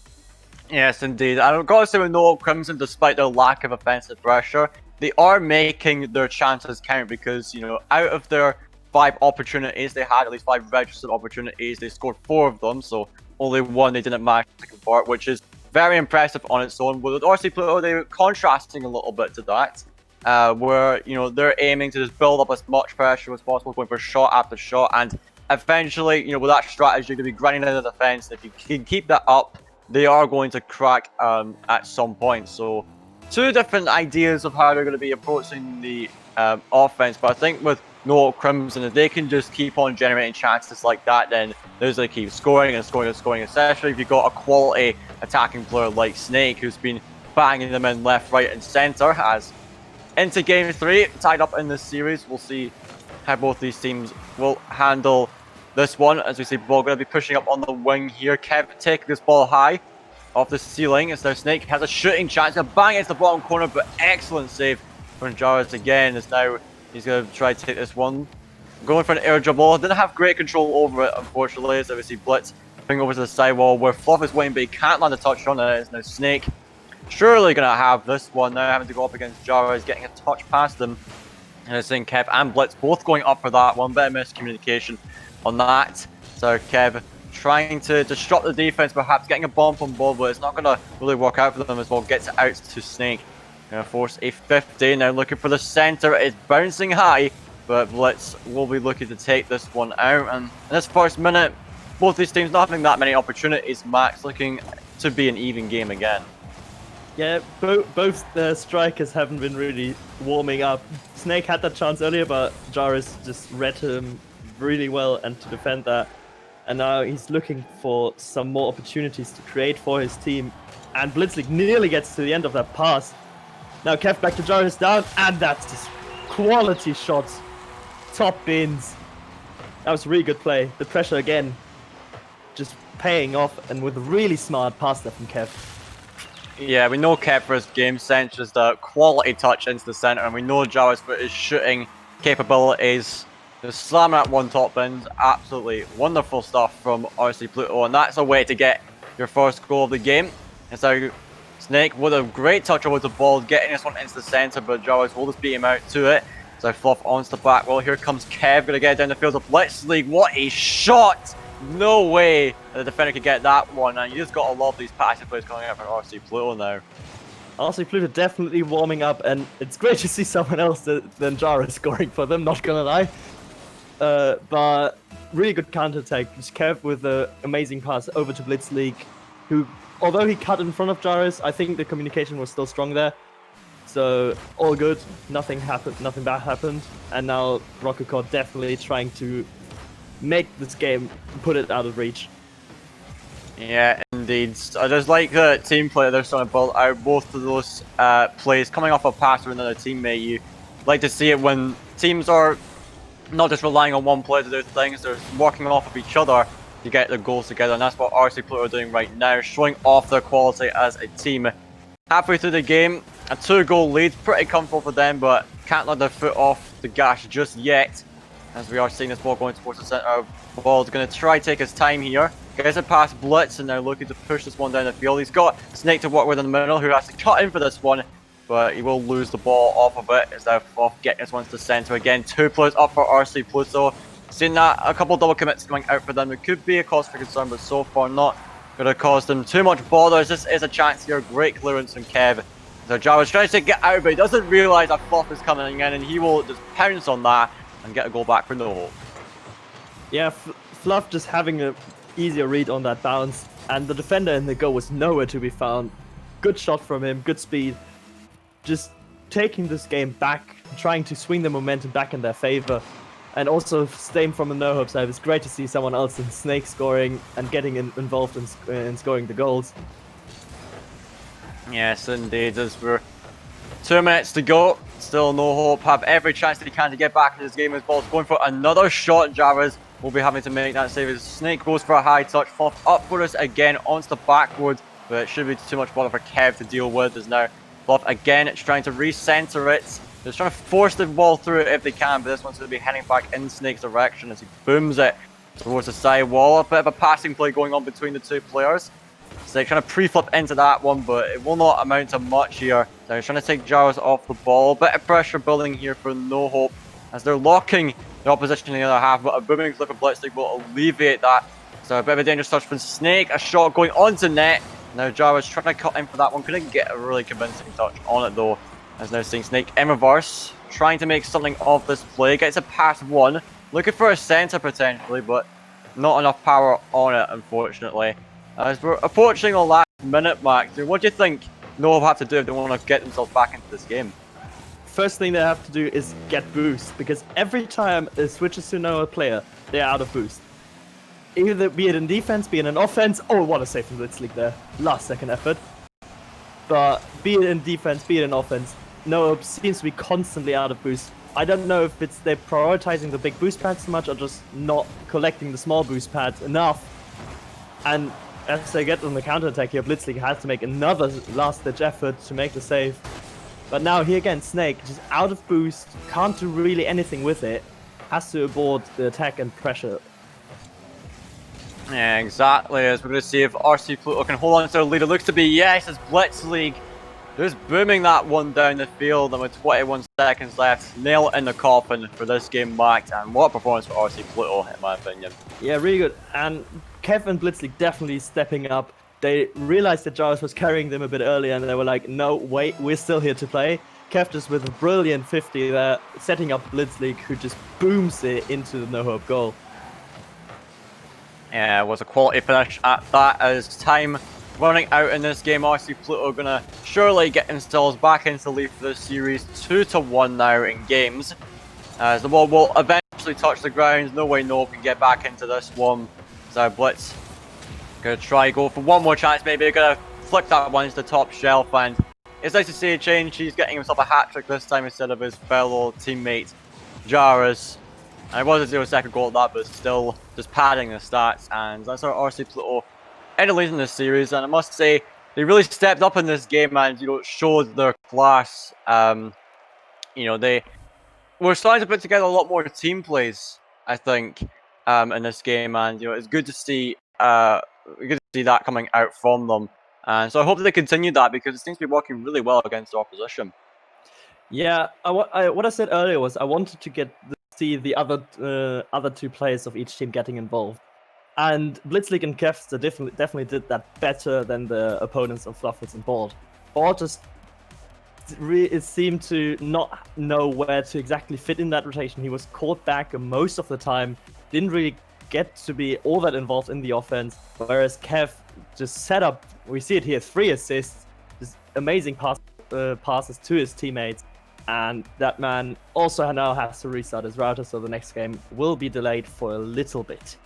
Yes, indeed. I've got to say with NoHope Crimson, despite their lack of offensive pressure, they are making their chances count because, you know, out of their 5 opportunities, they had at least 5 registered opportunities. They scored 4 of them, so only 1 they didn't manage to convert, which is very impressive on its own. With RC Pluto, they're contrasting a little bit to that, where, you know, they're aiming to just build up as much pressure as possible, going for shot after shot, and eventually, you know, with that strategy, to be grinding in the defense, if you can keep that up, they are going to crack at some point. So 2 different ideas of how they're going to be approaching the offense, but I think with NoHope Crimson, if they can just keep on generating chances like that, then they're going to keep scoring and scoring and scoring, especially if you've got a quality attacking player like Snake, who's been banging them in left, right and center. As into game 3, tied up in this series, we'll see how both these teams will handle this one. As we see, ball going to be pushing up on the wing here. Kev taking this ball high off the ceiling. As now Snake has a shooting chance to bang into the bottom corner, but excellent save from Jaris again. As now he's going to try to take this one. Going for an air dribble. Didn't have great control over it, unfortunately. As we see Blitz coming over to the sidewall where Fluff is waiting, but he can't land a touch on it. It's now Snake surely going to have this one now, having to go up against Jaris, getting a touch past them. And I think Kev and Blitz both going up for that one. Bit of miscommunication on that. So Kev trying to disrupt the defense, perhaps getting a bomb on ball, but it's not going to really work out for them as well. Gets it out to Snake. Going to force a 50. Now looking for the center. It's bouncing high, but Blitz will be looking to take this one out. And in this first minute, both these teams not having that many opportunities. Max looking to be an even game again. Yeah, both the strikers haven't been really warming up. Snake had that chance earlier, but Jaris just read him really well and to defend that. And now he's looking for some more opportunities to create for his team. And Blitzkrieg nearly gets to the end of that pass. Now Kev back to Jaris down, and that's just quality shots. Top bins. That was a really good play. The pressure again, just paying off, and with a really smart pass there from Kev. Yeah, we know Kev for his game sense, just a quality touch into the center, and we know Jaris for his shooting capabilities. Just slamming at one top bins. Absolutely wonderful stuff from RC Pluto, and that's a way to get your first goal of the game. And so Snake with a great touch over the ball, getting this one into the center, but Jarvis will just beat him out to it. So Fluff onto the back. Well, here comes Kev, gonna get down the field of Blitz League. What a shot! No way the defender could get that one, and you just gotta love these passive plays coming out from RC Pluto now. RC Pluto definitely warming up, and it's great to see someone else than Jara scoring for them, not gonna lie. But really good counter-attack. Just Kev with an amazing pass over to Blitz League, who, although he cut in front of Jairus, I think the communication was still strong there. So all good, nothing happened, nothing bad happened, and now Rocketcore definitely trying to make this game, put it out of reach. Yeah, indeed. I just like the team play they're trying to build out. Both of those plays coming off a pass from another teammate. You like to see it when teams are not just relying on one player to do things, they're working off of each other to get their goals together, and that's what RC Pluto are doing right now, showing off their quality as a team. Halfway through the game, a 2-goal lead, pretty comfortable for them, but can't let their foot off the gas just yet, as we are seeing this ball going towards the center. Ball's going to try to take his time here, gets it past Blitz, and now looking to push this one down the field. He's got Snake to work with in the middle, who has to cut in for this one, but he will lose the ball off of it, as they're off getting this one to the center again. 2 players up for RC Pluto. Seeing that, a couple double commits coming out for them. It could be a cause for concern, but so far not going to cause them too much bother. This is a chance here. Great clearance from Kev. So Jarvis tries to get out, but he doesn't realise that Fluff is coming in, and he will just pounce on that and get a goal back for NoHope. Yeah, Fluff just having an easier read on that bounce, and the defender in the goal was nowhere to be found. Good shot from him, good speed. Just taking this game back, trying to swing the momentum back in their favor. And also, same from the NoHope side, it's great to see someone else in Snake scoring and getting involved in scoring the goals. Yes, indeed, as we're 2 minutes to go. Still NoHope have every chance they can to get back in this game as ball's going for another shot. Jarvis will be having to make that save as Snake goes for a high touch. Fluff up for us again onto the backwood, but it should be too much bother for Kev to deal with, as now Fluff again trying to recenter it. They're trying to force the ball through it if they can, but this one's going to be heading back in Snake's direction as he booms it towards the side wall. A bit of a passing play going on between the two players. Snake trying to pre-flip into that one, but it will not amount to much here. They're trying to take Jarvis off the ball. Bit of pressure building here for NoHope as they're locking the opposition in the other half, but a booming clip of Blitzleague will alleviate that. So a bit of a dangerous touch from Snake. A shot going onto net. Now Jarvis trying to cut in for that one. Couldn't get a really convincing touch on it though. As now seeing Snake in reverse, trying to make something of this play. Gets it past one, looking for a center potentially, but not enough power on it, unfortunately. As we're approaching the last minute mark, what do you think NoHope have to do if they want to get themselves back into this game? First thing they have to do is get boost, because every time it switches to another player, they're out of boost. Either be it in defense, be it in offense. Oh, what a save from Blitz League there. Last second effort. But be it in defense, be it in offense, NoHope seems to be constantly out of boost. I don't know if it's they're prioritizing the big boost pads too much or just not collecting the small boost pads enough. And as they get on the counter-attack here, Blitz League has to make another last-ditch effort to make the save. But now here again, Snake, just out of boost, can't do really anything with it, has to abort the attack and pressure. Yeah, exactly, as we're going to see if RC Pluto can hold on to the lead. It looks to be yes, as Blitz League just booming that one down the field, and with 21 seconds left, nail in the coffin for this game marked, and what a performance for RC Pluto, in my opinion. Yeah, really good, and Kev and Blitz League definitely stepping up. They realized that Jarvis was carrying them a bit earlier, and they were like, no, wait, we're still here to play. Kev just with a brilliant 50 there, setting up Blitz League, who just booms it into the NoHope goal. Yeah, it was a quality finish at that, as time running out in this game. RC Pluto gonna surely get themselves back into the lead for this series, 2-1 now in games. As the ball will eventually touch the ground, no way NoHope can get back into this one. So Blitz gonna try go for one more chance, maybe gonna flick that one into the top shelf, and it's nice to see a change. He's getting himself a hat-trick this time instead of his fellow teammate Jairus. And it was a 0-second goal at that, but still just padding the stats, and that's our RC Pluto in the lead in this series. And I must say, they really stepped up in this game and showed their class. They we're starting to put together a lot more team plays, I think, in this game, and it's good to see that coming out from them. And so I hope they continue that because it seems to be working really well against the opposition. Yeah, what I said earlier was I wanted to see the other two players of each team getting involved, and Blitzleague and Kevster definitely did that better than the opponents of Fluffles and Board. Board just it seemed to not know where to exactly fit in that rotation. He was caught back most of the time, didn't really get to be all that involved in the offense, whereas Kev just set up, we see it here, 3 assists, just amazing passes to his teammates, and that man also now has to restart his router, so the next game will be delayed for a little bit.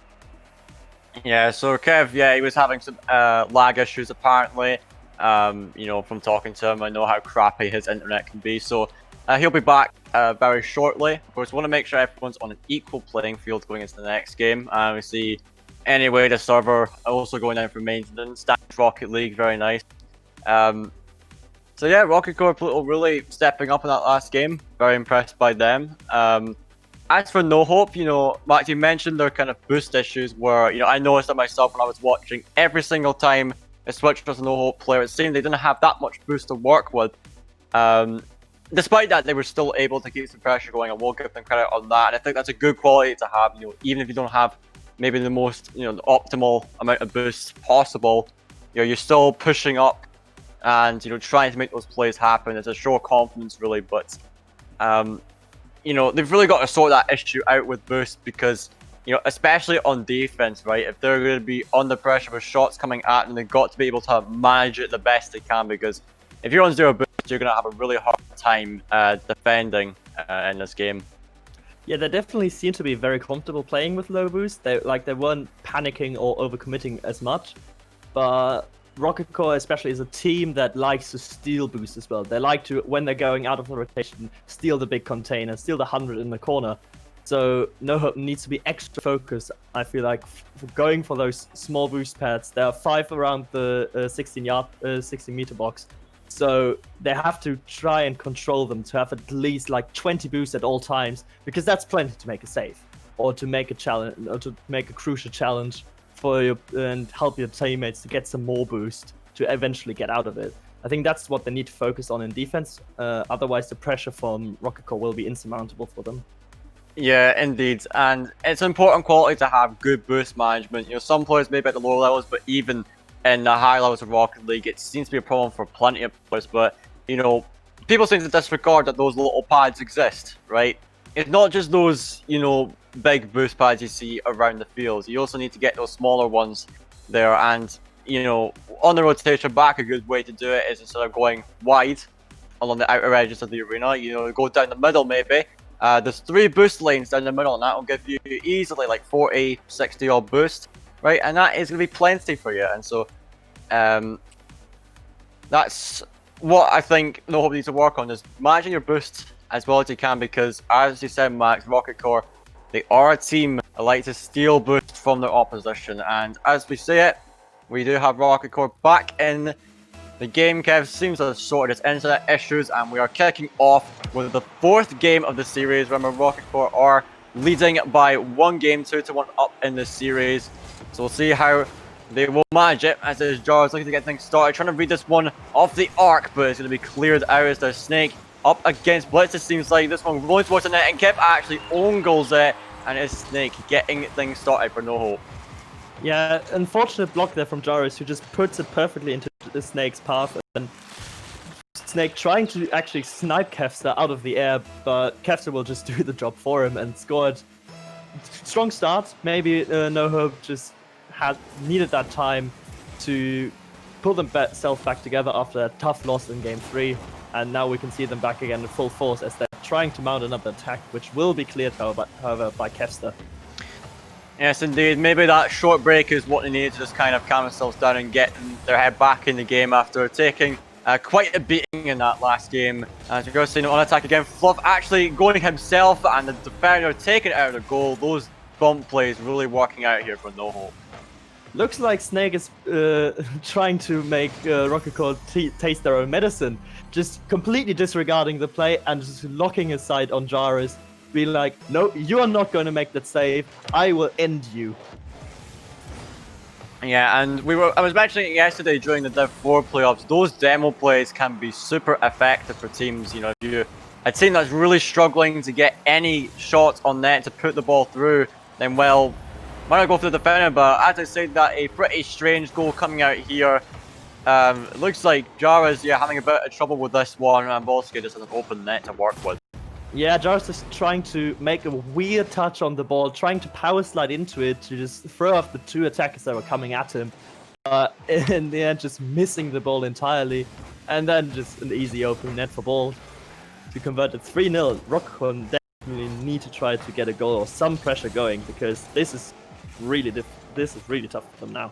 Yeah, so Kev, he was having some lag issues apparently. From talking to him, I know how crappy his internet can be. So he'll be back very shortly. Of course, we want to make sure everyone's on an equal playing field going into the next game. We see anyway the server also going down for maintenance. That's Rocket League, very nice. So yeah, Rocket Core Pluto really stepping up in that last game. Very impressed by them. As for NoHope, Max, you mentioned their kind of boost issues where, I noticed that myself when I was watching every single time a switch was a NoHope player. It seemed they didn't have that much boost to work with. Despite that, they were still able to keep some pressure going. I will give them credit on that. And I think that's a good quality to have, even if you don't have maybe the most, the optimal amount of boosts possible, you're still pushing up and, trying to make those plays happen. It's a show of confidence, really, but, they've really got to sort that issue out with boost because, especially on defense, right? If they're going to be under pressure with shots coming at them, they've got to be able to manage it the best they can because if you're on 0 boost, you're going to have a really hard time defending in this game. Yeah, they definitely seem to be very comfortable playing with low boost. They weren't panicking or overcommitting as much, but Rocket Core especially is a team that likes to steal boost as well. They like to, when they're going out of the rotation, steal the big container, steal the 100 in the corner. So NoHope needs to be extra focused, I feel like, for going for those small boost pads. There are 5 around the 16 meter box. So they have to try and control them to have at least like 20 boosts at all times, because that's plenty to make a save or to make a challenge or to make a crucial challenge for you and help your teammates to get some more boost to eventually get out of it. I think that's what they need to focus on in defense. Otherwise, the pressure from Rocket Core will be insurmountable for them. Yeah, indeed, and it's an important quality to have good boost management. Some players maybe at the lower levels, but even in the high levels of Rocket League, it seems to be a problem for plenty of players. But people seem to disregard that those little pads exist, right? It's not just those big boost pads you see around the field. You also need to get those smaller ones there, and on the rotation back, a good way to do it is instead of going wide along the outer edges of the arena, go down the middle maybe. There's 3 boost lanes down the middle, and that will give you easily like 40, 60 odd boost, right? And that is going to be plenty for you. And so, that's what I think NoHope needs to work on, is managing your boost as well as you can, because as you said, Max, Rocket Core, they are a team that like to steal boost from their opposition. And as we say it, we do have Rocket Core back in the game. Kev seems to have sorted its internet issues, and we are kicking off with the 4th game of the series. Remember, Rocket Core are leading by 1 game, 2-1 up in the series. So we'll see how they will manage it, as there's Jars looking to get things started, trying to read this one off the arc, but it's going to be cleared out as there's Snake up against Blitz. It seems like this one rolling towards the net, and Kev actually own goals there, and it's Snake getting things started for NoHope. Yeah, unfortunate block there from Jarvis, who just puts it perfectly into the Snake's path, and Snake trying to actually snipe Kevster out of the air, but Kevster will just do the job for him and scored. Strong start. Maybe NoHope just needed that time to pull themselves back together after a tough loss in Game 3, and now we can see them back again in full force as they're trying to mount another attack, which will be cleared, however, by Kevster. Yes, indeed. Maybe that short break is what they need to just kind of calm themselves down and get their head back in the game after taking quite a beating in that last game. As we're going to see on attack again, Fluff actually going himself, and the defender taking it out of the goal. Those bump plays really working out here for NoHope. Looks like Snake is trying to make Rocket Core taste their own medicine, just completely disregarding the play and just locking his side on Jarvis, being like, no, you are not going to make that save, I will end you. Yeah, and I was mentioning it yesterday during the Div 4 playoffs, those demo plays can be super effective for teams. You know, if you a team that's really struggling to get any shots on net to put the ball through, then well, might not go for the defender, but as I said, that a pretty strange goal coming out here. It looks like Jara's having a bit of trouble with this one, and Volsky just has an open net to work with. Yeah, Jarvis is trying to make a weird touch on the ball, trying to power slide into it to just throw off the two attackers that were coming at him. In the end, just missing the ball entirely, and then just an easy open net for ball to convert it 3-0. Rockcon definitely need to try to get a goal or some pressure going, because this is really tough for them now.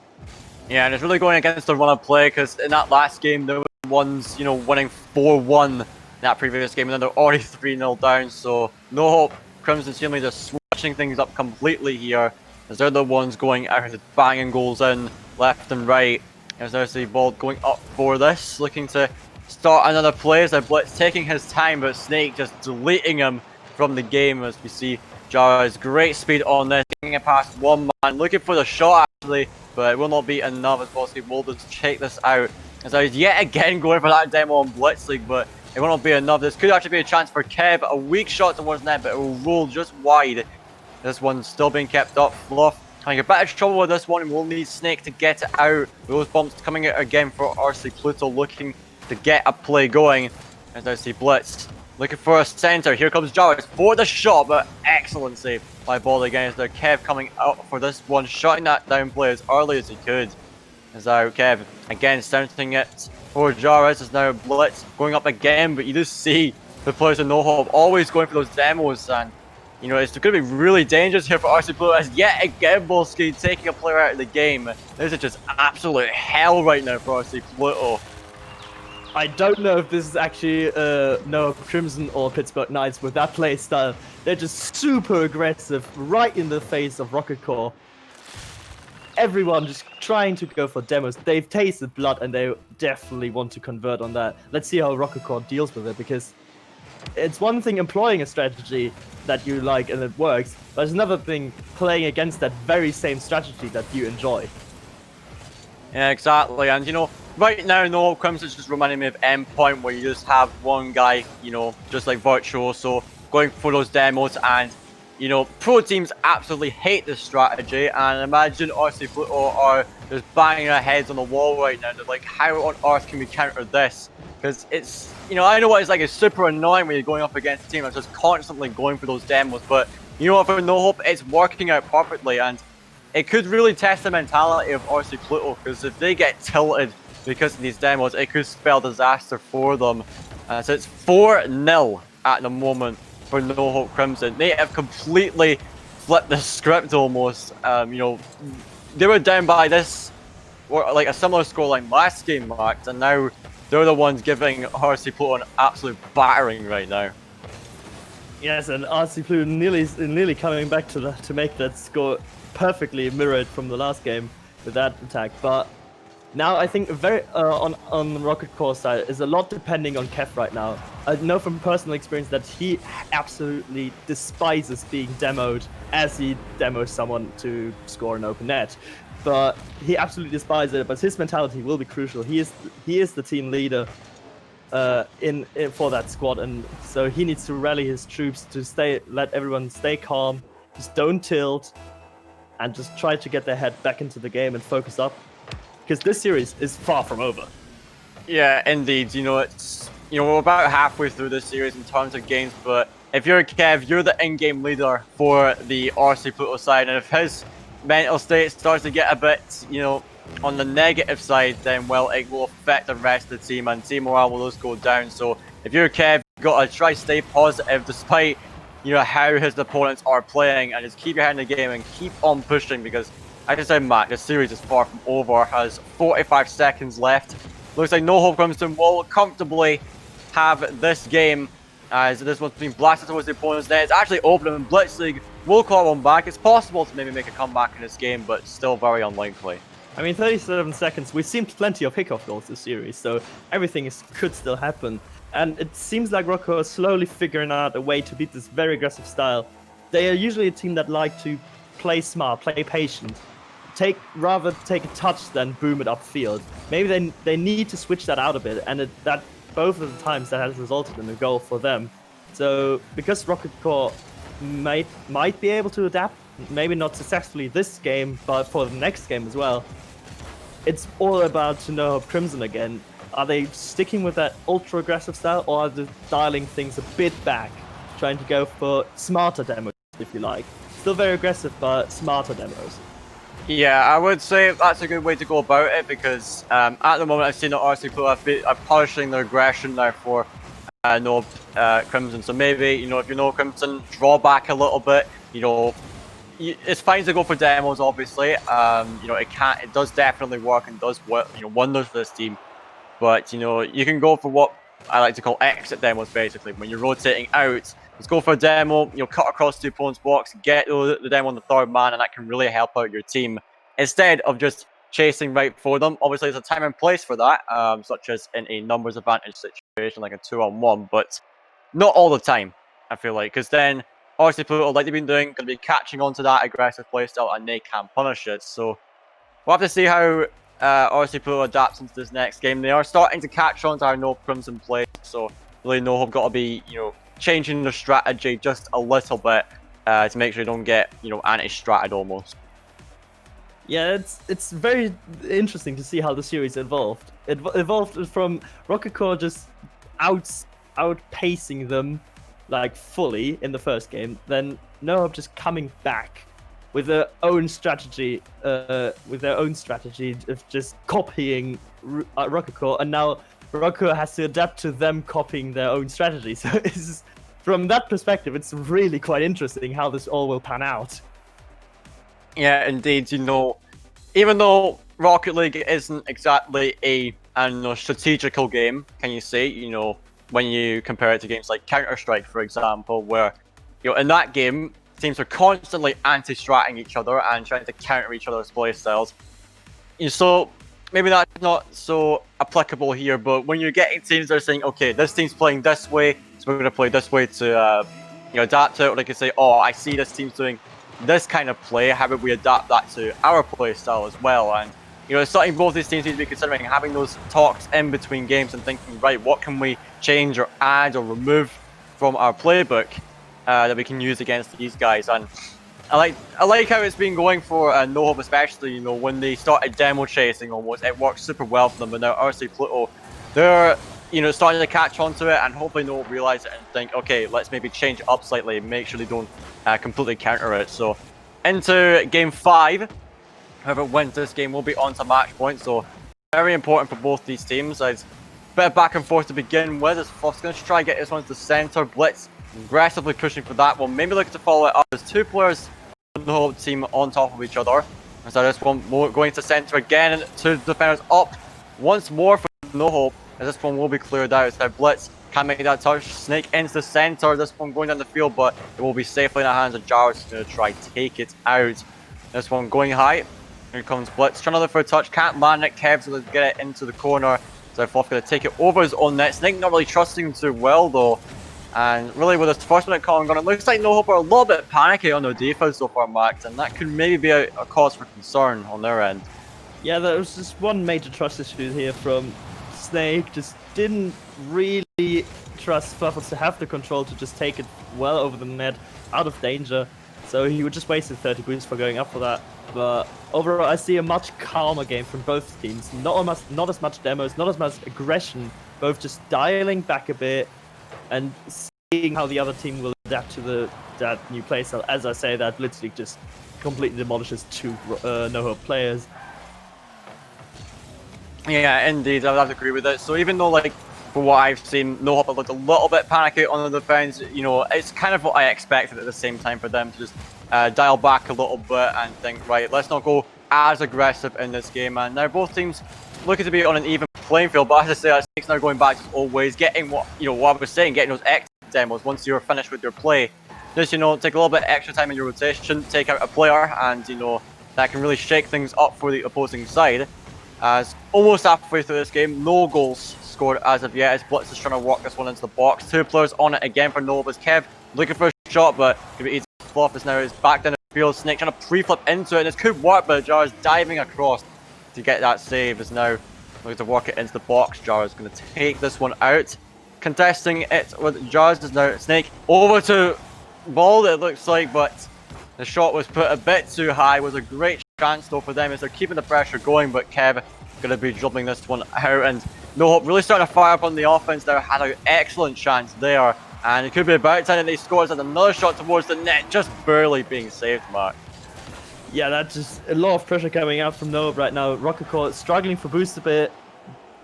Yeah, and it's really going against the run of play, because in that last game, there were ones, winning 4-1 that previous game, and then they're already 3-0 down, so NoHope, Crimson seemingly just switching things up completely here, as they're the ones going out and banging goals in left and right, as there's the ball going up for this, looking to start another play as Blitz taking his time, but Snake just deleting him from the game, as we see Jara's great speed on this, getting it past one man, looking for the shot actually, but it will not be enough as Volsky will just check this out, as he's yet again going for that demo on Blitz League, but it will not be enough. This could actually be a chance for Kev. A weak shot towards net, but it will roll just wide. This one's still being kept up. Fluff having a bit of trouble with this one, and we'll need Snake to get it out. Those bumps coming out again for RC Pluto, looking to get a play going. As I see Blitz looking for a center. Here comes Jarvis for the shot, but excellent save by Ball again. As there Kev coming out for this one, shutting that down play as early as he could. As Kev again centering it for Jarvis, is now Blitz going up again, but you just see the players in NoHope always going for those demos, and it's going to be really dangerous here for RC Pluto, as yet again Volsky taking a player out of the game. This is just absolute hell right now for RC Pluto. I don't know if this is actually no Crimson or Pittsburgh Knights with that play style. They're just super aggressive right in the face of Rocket Core. Everyone just trying to go for demos. They've tasted blood and they definitely want to convert on that. Let's see how Rocket Core deals with it, because it's one thing employing a strategy that you like and it works, but it's another thing playing against that very same strategy that you enjoy. Yeah, exactly. And right now, no, Crimson's just reminding me of Endpoint, where you just have one guy, just like Virtuoso, going for those demos, and pro teams absolutely hate this strategy, and imagine RC Pluto are just banging their heads on the wall right now. They're like, how on earth can we counter this? Because it's, I know what it's like, it's super annoying when you're going up against a team that's just constantly going for those demos, but for NoHope, it's working out perfectly, and it could really test the mentality of RC Pluto, because if they get tilted because of these demos, it could spell disaster for them. So it's 4-0 at the moment for NoHope Crimson. They have completely flipped the script almost. They were down by this, or like a similar scoreline last game, marked, and now they're the ones giving RC Pluto an absolute battering right now. Yes, and RC Pluto nearly coming back to make that score perfectly mirrored from the last game with that attack, but now I think very on Rocket Core side is a lot depending on Kev right now. I know from personal experience that he absolutely despises being demoed as he demos someone to score an open net. But he absolutely despises it, but his mentality will be crucial. He is the team leader in for that squad, and so he needs to rally his troops to let everyone stay calm, just don't tilt, and just try to get their head back into the game and focus up. Because this series is far from over. Yeah, indeed. It's we're about halfway through this series in terms of games, but if you're Kev, you're the in-game leader for the RC Pluto side, and if his mental state starts to get a bit, on the negative side, then well, it will affect the rest of the team, and team morale will just go down. So if you're Kev, you've got to try to stay positive despite how his opponents are playing, and just keep your head in the game and keep on pushing, because like I said, Matt, this series is far from over. Has 45 seconds left. Looks like NoHope Crimson will comfortably have this game, as this one's being blasted towards the opponent's net. It's actually open, and Blitz League will call one back. It's possible to maybe make a comeback in this game, but still very unlikely. I mean, 37 seconds, we've seen plenty of kickoff goals this series, so everything could still happen. And it seems like Rocco is slowly figuring out a way to beat this very aggressive style. They are usually a team that like to play smart, play patient, rather take a touch than boom it upfield. Maybe they need to switch that out a bit, and that both of the times that has resulted in a goal for them. So because Rocket Core might be able to adapt, maybe not successfully this game, but for the next game as well, it's all about NoHope Crimson again. Are they sticking with that ultra aggressive style, or are they dialing things a bit back, trying to go for smarter demos, if you like? Still very aggressive, but smarter demos. Yeah, I would say that's a good way to go about it, because at the moment I've seen that RC Pluto are polishing their aggression now for NoHope Crimson. So maybe, you know, if you know Crimson, draw back a little bit. You know, it's fine to go for demos, obviously. You know, it does definitely work and does wonders for this team. But, you know, you can go for what I like to call exit demos, basically. When you're rotating out, let's go for a demo, you know, cut across the opponent's box, get the demo on the third man, and that can really help out your team. Instead of just chasing right for them. Obviously, there's a time and place for that, such as in a numbers advantage situation, like a 2-on-1, but not all the time, I feel like, because then RC Pluto, like they've been doing, going to be catching on to that aggressive playstyle, and they can punish it. So we'll have to see how RC Pluto adapts into this next game. They are starting to catch on to our NoHope Crimson play, so really NoHope got to be, you know, changing their strategy just a little bit to make sure they don't get, you know, anti-stratted almost. Yeah, it's very interesting to see how the series evolved. It evolved from Rocket Core just outpacing them like fully in the first game, then NoHope just coming back with their own strategy, of just copying Rocket Core, and now Rocket Core has to adapt to them copying their own strategy. So from that perspective, it's really quite interesting how this all will pan out. Yeah, indeed. You know, even though Rocket League isn't exactly a strategical game, can you say? You know, when you compare it to games like Counter-Strike, for example, where, you know, in that game, teams are constantly anti-stratting each other and trying to counter each other's playstyles. So maybe that's not so applicable here, but when you're getting teams that are saying, okay, this team's playing this way, so we're going to play this way to adapt to it, or they can say, oh, I see this team's doing this kind of play, how about we adapt that to our play style as well? And, you know, it's something both these teams need to be considering, having those talks in between games and thinking, right, what can we change or add or remove from our playbook that we can use against these guys. And I like how it's been going for NoHope, especially, you know, when they started demo chasing almost, it worked super well for them, but now RC Pluto, they're, you know, starting to catch on to it, and hopefully NoHope realize it and think, okay, let's maybe change it up slightly, make sure they don't completely counter it. So into game 5, whoever wins this game will be on to match point, so very important for both these teams. It's a bit of back and forth to begin with, as Fluff's going to try and get this one to the center. Blitz aggressively pushing for that one, maybe looking to follow it up. There's two players on the whole team on top of each other. And so this one going to center again, and two defenders up once more for NoHope, as this one will be cleared out. So Blitz can't make that touch, snake into the center, this one going down the field, but it will be safely in the hands of Jarvis, going to try take it out. This one going high, here comes Blitz, trying to look for a touch, can't land it, Kev's going to get it into the corner, so Fluff going to take it over his own net. Snake not really trusting him too well though, and really with his first minute calling on, it looks like NoHope are a little bit panicky on their defense so far, Max, and that could maybe be a cause for concern on their end. Yeah, there was just one major trust issue here from Snake, just didn't really trust Fluffles to have the control to just take it well over the net, out of danger. So he would just wasted 30 boosts for going up for that. But overall, I see a much calmer game from both teams. Not as much demos, not as much aggression. Both just dialing back a bit and seeing how the other team will adapt to that new playstyle. As I say, that literally just completely demolishes two NoHope players. Yeah, indeed, I would have to agree with it. So even though, like, for what I've seen, NoHope looked a little bit panicky on the defense, you know, it's kind of what I expected at the same time for them to just dial back a little bit and think, right, let's not go as aggressive in this game. And now both teams looking to be on an even playing field, but as I say, Snake's now going back to his old ways, getting what I was saying, getting those exit demos once you're finished with your play. Just, you know, take a little bit extra time in your rotation, take out a player, and, you know, that can really shake things up for the opposing side. As almost halfway through this game, no goals scored as of yet, as Blitz is trying to walk this one into the box. 2 players on it again for NoHope as Kev looking for a shot, but could be easy. Fluff is now back down the field. Snake trying to pre-flip into it, and this could work, but Jar is diving across to get that save. Is now looking to work it into the box. Jar is going to take this one out. Contesting it with Jars is now Snake over to Bald, it looks like, but the shot was put a bit too high. It was a great chance though for them as they're keeping the pressure going, but Kev going to be dribbling this one out, and NoHope really starting to fire up on the offense there. Had an excellent chance there, and it could be about time that they scored. And another shot towards the net, just barely being saved, Mark. Yeah, that's just a lot of pressure coming out from NoHope right now. Rocket Core struggling for boost a bit,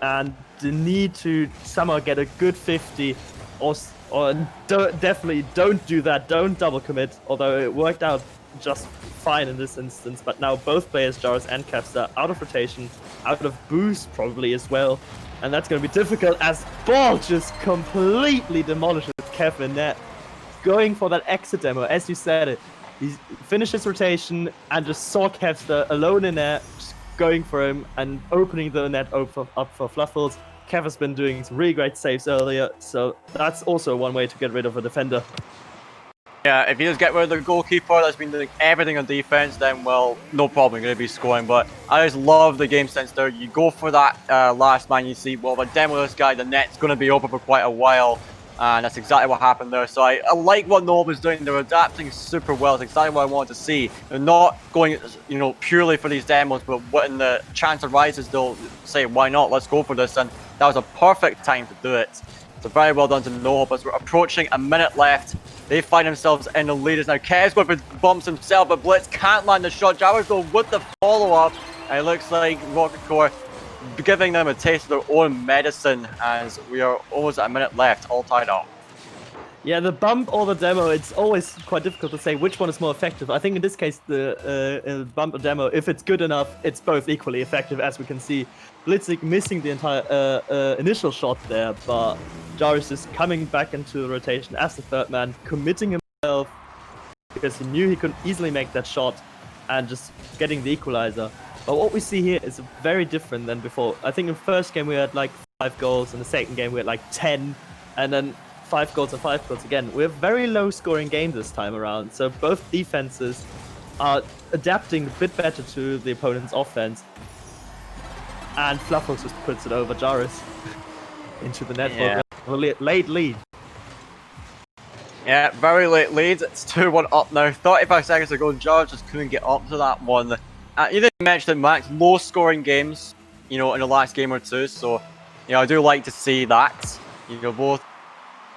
and the need to somehow get a good 50, or definitely don't do that, don't double commit, although it worked out just fine in this instance. But now both players, Jars and Capster, out of rotation, out of boost probably as well, and that's going to be difficult as Ball just completely demolishes Kevin net, going for that exit demo, as you said it. He finished his rotation and just saw Kevster alone in there, just going for him and opening the net up for Fluffles. Kev has been doing some really great saves earlier, so that's also one way to get rid of a defender. Yeah, if he does get rid of the goalkeeper that's been doing everything on defense, then, well, no problem, going to be scoring. But I just love the game sense there. You go for that last man, you see, well, if I demo this guy, the net's going to be open for quite a while. And that's exactly what happened there. So I like what NoHope is doing. They're adapting super well. It's exactly what I wanted to see. They're not going, purely for these demos, but when the chance arises, they'll say, why not? Let's go for this. And that was a perfect time to do it. So very well done to NoHope as we're approaching a minute left. They find themselves in the lead as now Kev's going for bumps himself, but Blitz can't land the shot. Jawas though with the follow-up. And it looks like Rocket Core giving them a taste of their own medicine as we are almost at a minute left, all tied up. Yeah, the bump or the demo, it's always quite difficult to say which one is more effective. I think in this case, the bump or demo, if it's good enough, it's both equally effective, as we can see. Blitzig missing the entire initial shot there, but Jarvis is coming back into the rotation as the third man, committing himself because he knew he could easily make that shot and just getting the equalizer. But what we see here is very different than before. I think in the first game we had like 5 goals, in the second game we had like 10, and then 5 goals and 5 goals again. We have very low scoring game this time around, so both defenses are adapting a bit better to the opponent's offense. And Fluffles just puts it over Jarvis into the net for a late lead. Yeah, very late lead. It's 2-1 up now. 35 seconds ago, Jarvis just couldn't get up to that one. You did mention, Max, low scoring games, in the last game or two, so, I do like to see that. Both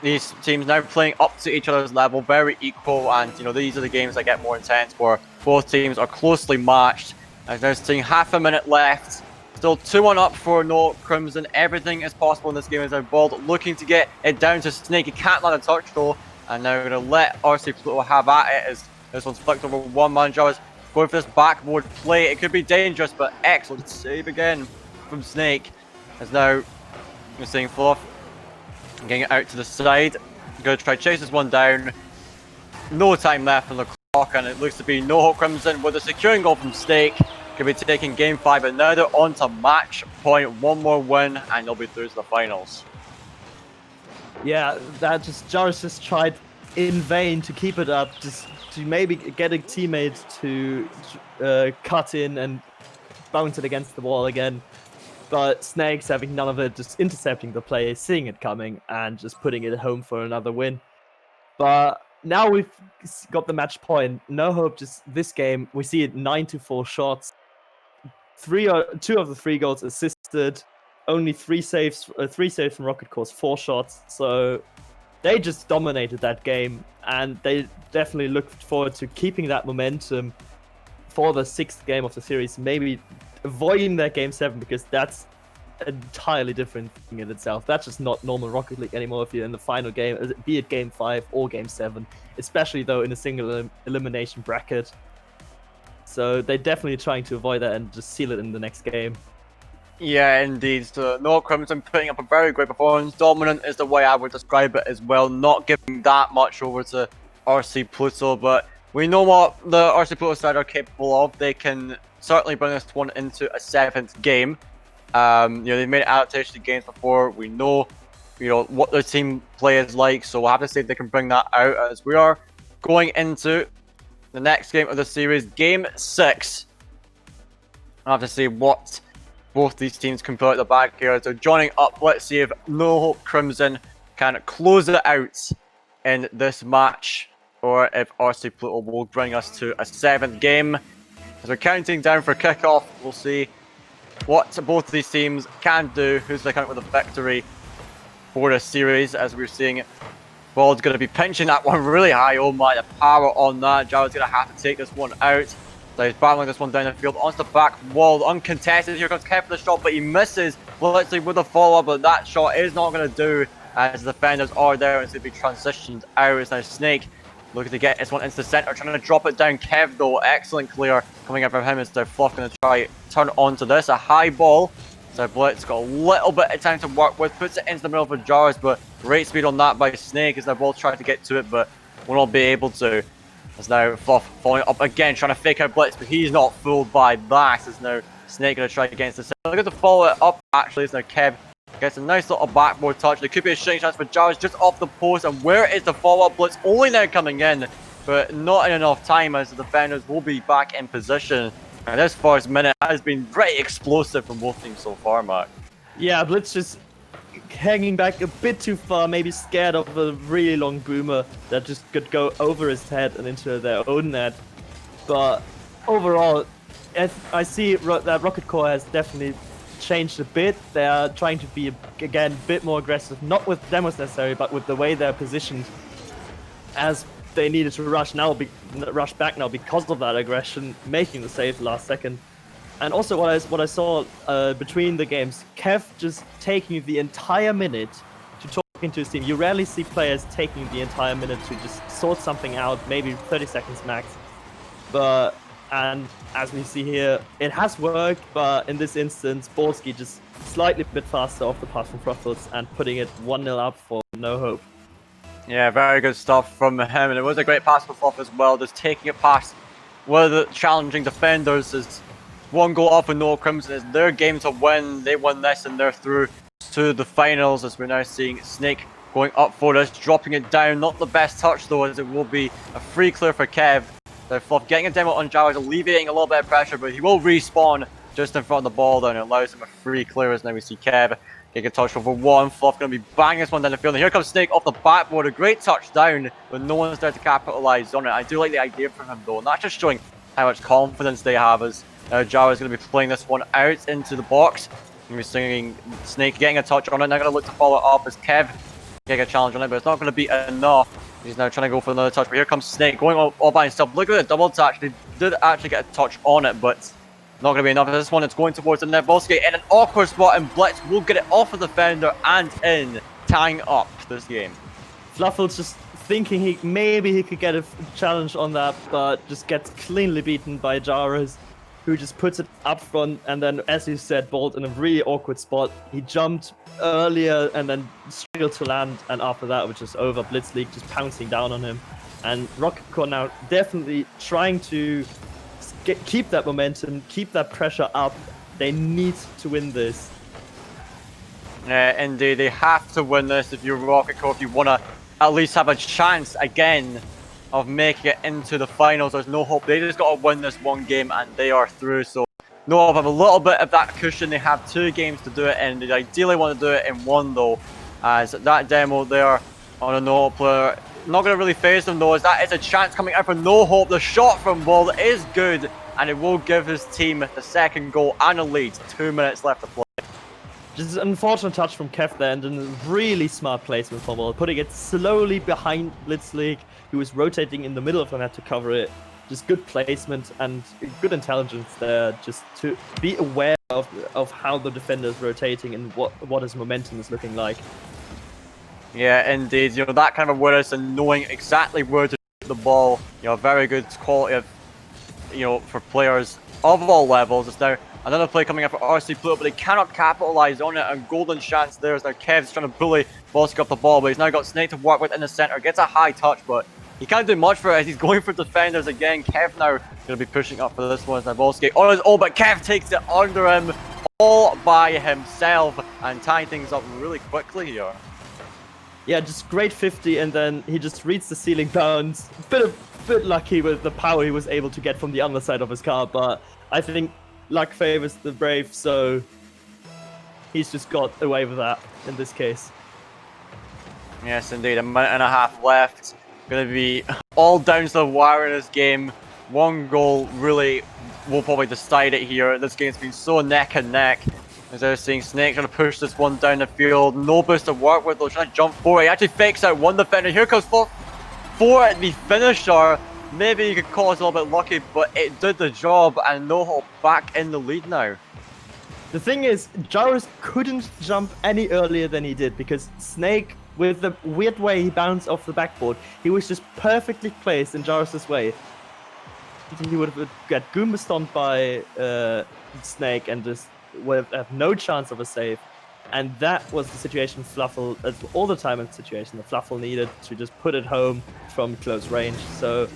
these teams now playing up to each other's level, very equal, and, these are the games that get more intense, where both teams are closely matched. As now seeing half a minute left, still 2-1 up for No Crimson. Everything is possible in this game as now Bald looking to get it down to Snake. He can't land a touch, though, and now going to let RC Pluto have at it as this one's flicked over one man. Jarvis going for this backboard play. It could be dangerous, but excellent save again from Snake. As now we're seeing Fluff getting it out to the side. Going to try to chase this one down. No time left on the clock, and it looks to be NoHope Crimson with a securing goal from Snake. Could be taking game 5, but now they're on to match point. One more win, and they'll be through to the finals. Yeah, that Jarvis just tried in vain to keep it up, just to maybe get a teammate to cut in and bounce it against the wall again. But Snake's having none of it, just intercepting the play, seeing it coming, and just putting it home for another win. But now we've got the match point. NoHope just this game, we see it 9-4 shots. 2 of the 3 goals assisted. Only 3 saves from Rocket Core's 4 shots. So they just dominated that game, and they definitely look forward to keeping that momentum for the 6th game of the series. Maybe avoiding that game 7, because that's an entirely different thing in itself. That's just not normal Rocket League anymore if you're in the final game, be it game 5 or game 7, especially though in a single elimination bracket. So they're definitely trying to avoid that and just seal it in the next game. Yeah, indeed. So NoHope Crimson putting up a very great performance. Dominant is the way I would describe it as well. Not giving that much over to RC Pluto, but we know what the RC Pluto side are capable of. They can certainly bring this one into a 7th game. They've made adaptations to games before. We know, what their team play is like, so we'll have to see if they can bring that out as we are going into the next game of the series, Game 6. I'll have to see what both these teams can put at the back here. So joining up, let's see if NoHope Crimson can close it out in this match, or if RC Pluto will bring us to a 7th game. As we're counting down for kickoff, we'll see what both of these teams can do, who's going to come out with a victory for this series, as we're seeing Ball's going to be pinching that one really high. Oh my, the power on that. Jared's going to have to take this one out. So he's battling this one down the field onto the back wall, uncontested. Here comes Kev for the shot, but he misses literally with a follow-up, but that shot is not going to do, as the defenders are there, and it's going to be transitioned out. It's now Snake looking to get this one into the center, trying to drop it down. Kev, though, excellent clear coming out from him. It's now Fluff going to try turn onto this. A high ball. So Blitz got a little bit of time to work with, puts it into the middle for Jars, but great speed on that by Snake as they're both trying to get to it, but will not be able to. As now Fluff following up again, trying to fake out Blitz, but he's not fooled by that. As now Snake going to try against the center. They're going to follow it up, actually, as now Kev gets a nice little backboard touch. There could be a shooting chance for Jars just off the post, and where is the follow-up? Blitz only now coming in, but not in enough time, as the defenders will be back in position. And this first minute has been pretty explosive from both teams so far, Mark. Yeah, Blitz just hanging back a bit too far, maybe scared of a really long boomer that just could go over his head and into their own net. But overall, I see that Rocket Core has definitely changed a bit. They are trying to be, again, a bit more aggressive, not with demos necessarily, but with the way they're positioned, as they needed to rush back now because of that aggression, making the save last second. And also what I saw between the games, Kev just taking the entire minute to talking to his team. You rarely see players taking the entire minute to just sort something out, maybe 30 seconds max. And as we see here, it has worked, but in this instance, Borski just slightly bit faster off the pass from Fruffles and putting it 1-0 up for NoHope. Yeah, very good stuff from him, and it was a great pass for Fluff as well, just taking it past one of the challenging defenders. Is one goal off with NoHope Crimson. It's their game to win. They won this and they're through to the finals, as we're now seeing Snake going up for this, dropping it down. Not the best touch though, as it will be a free clear for Kev. So Fluff getting a demo on Jowers, alleviating a little bit of pressure, but he will respawn just in front of the ball there, and it allows him a free clear, as now we see Kev getting a touch over one. Fluff going to be banging this one down the field, and here comes Snake off the backboard. A great touchdown, but no one's there to capitalise on it. I do like the idea from him though, and that's just showing how much confidence they have, as Jara is going to be playing this one out into the box. And we're seeing Snake getting a touch on it. Now going to look to follow it up as Kev getting a challenge on it, but it's not going to be enough. He's now trying to go for another touch, but here comes Snake going all by himself. Look at the double touch. They did actually get a touch on it, but not going to be enough. This one, it's going towards the net. Volsky in an awkward spot, and Blitz will get it off of the defender and in, tying up this game. Fluffles just thinking maybe he could get a challenge on that, but just gets cleanly beaten by Jaras, who just puts it up front, and then, as you said, Bolt in a really awkward spot. He jumped earlier and then struggled to land, and after that, which is over, Blitz League just pouncing down on him. And Rocket Core now definitely trying to keep that momentum, keep that pressure up. They need to win this. Yeah, indeed, they have to win this if you're Rocket Core, if you want to at least have a chance again of making it into the finals. There's no hope. They just got to win this one game and they are through. So NoHope have a little bit of that cushion. They have 2 games to do it in. They ideally want to do it in 1 though, as that demo there on a NoHope player not going to really phase them though, as that is a chance coming out for NoHope. The shot from Ball is good, and it will give his team the 2nd goal and a lead. 2 minutes left to play. Just an unfortunate touch from Kev there, and a really smart placement from Ball, putting it slowly behind Blitz League, who was rotating in the middle of the net to cover it. Just good placement and good intelligence there, just to be aware of how the defender is rotating and what his momentum is looking like. Yeah, indeed. That kind of awareness and knowing exactly where to shoot the ball. Very good quality of, for players of all levels. It's now another play coming up for RC Pluto, but they cannot capitalise on it. And golden chance there is now Kev's trying to bully Volsky off the ball, but he's now got Snake to work with in the centre. Gets a high touch, but he can't do much for it as he's going for defenders again. Kev now going to be pushing up for this one as Navolsky on his own, but Kev takes it under him all by himself and tying things up really quickly here. Yeah, just great 50, and then he just reads the ceiling bounds. Bit lucky with the power he was able to get from the underside of his car, but I think luck favors the brave, so he's just got away with that in this case. Yes, indeed. A minute and a half left. Going to be all down to the wire in this game. One goal really will probably decide it here. This game's been so neck and neck. As I was seeing, Snake trying to push this one down the field. No boost to work with though. Trying to jump forward. He actually fakes out one defender. Here comes for the finisher. Maybe you could call us a little bit lucky, but it did the job. And NoHope back in the lead now. The thing is, Jarus couldn't jump any earlier than he did because Snake, with the weird way he bounced off the backboard, he was just perfectly placed in Jarus' way. He would have got Goomba stomped by Snake and just would have no chance of a save. And that was the situation Fluffle, all the time in the situation that Fluffle needed to just put it home from close range. So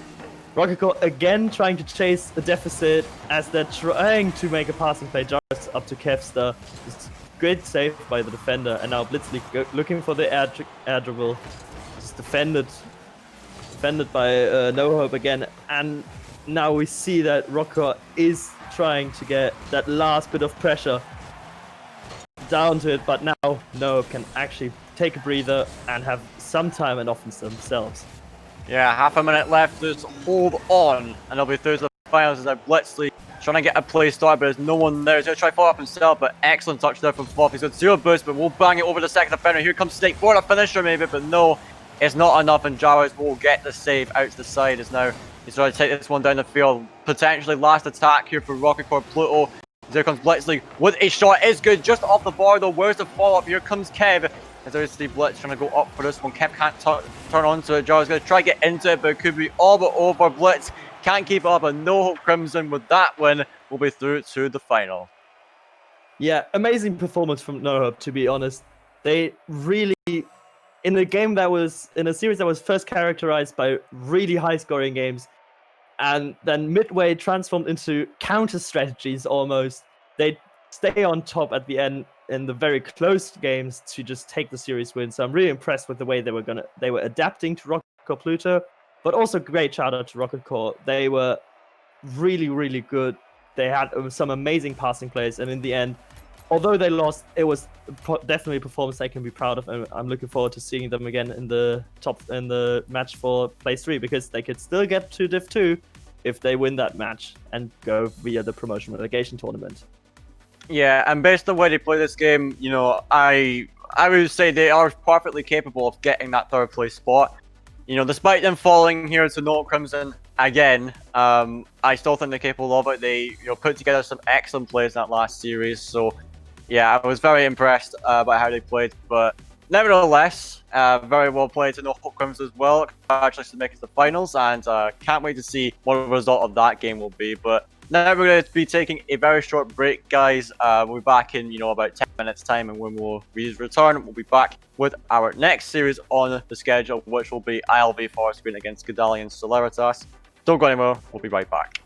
Rocket Core again trying to chase the deficit as they're trying to make a passing play. Jarus up to Kevster. Just great save by the defender. And now Blitzly looking for the air dribble. Just defended by NoHope again. And now we see that Rocket Core is trying to get that last bit of pressure down to it. But now NoHope can actually take a breather and have some time and offense themselves. Yeah, half a minute left, just hold on, and they'll be through to the finals as Blitzly trying to get a play started, but there's no one there. He's going to try to follow up himself, but excellent touch there from Fluff. He's got zero boost, but we'll bang it over the second defender. Here comes Snake for a finisher maybe, but no, it's not enough, and Jarvis will get the save out to the side as now he's trying to take this one down the field. Potentially last attack here for Rocket Core Pluto. There comes Blitzly with a shot, is good, just off the bar though. Where's the follow-up? Here comes Kev. As there's Steve Blitz trying to go up for this one. Kev can't turn onto it. Jar's going to try to get into it, but it could be all but over. Blitz can't keep up, and NoHope Crimson with that win will be through to the final. Yeah, amazing performance from NoHope, to be honest. They really, in a game that was, in a series that was first characterized by really high-scoring games, and then midway transformed into counter strategies almost, they stay on top at the end in the very close games to just take the series win. So I'm really impressed with the way they were adapting to Rocket Core Pluto, but also great shout out to Rocket Core. They were really, really good. They had some amazing passing plays, and in the end, although they lost, it was definitely a performance they can be proud of, and I'm looking forward to seeing them again in the match for place 3, because they could still get to Div 2 if they win that match and go via the promotion relegation tournament. Yeah, and based on the way they play this game, you know, I would say they are perfectly capable of getting that third place spot. You know, despite them falling here to NoHope Crimson again, I still think they're capable of it. They, put together some excellent plays in that last series. So, yeah, I was very impressed by how they played. But nevertheless, very well played to NoHope Crimson as well. Congratulations to make it to the finals, and can't wait to see what the result of that game will be. But now we're going to be taking a very short break, guys. We'll be back in, about 10 minutes time, and when we'll return, we'll be back with our next series on the schedule, which will be ILV Forest Green against Godalions Celeritas. Don't go anywhere, we'll be right back.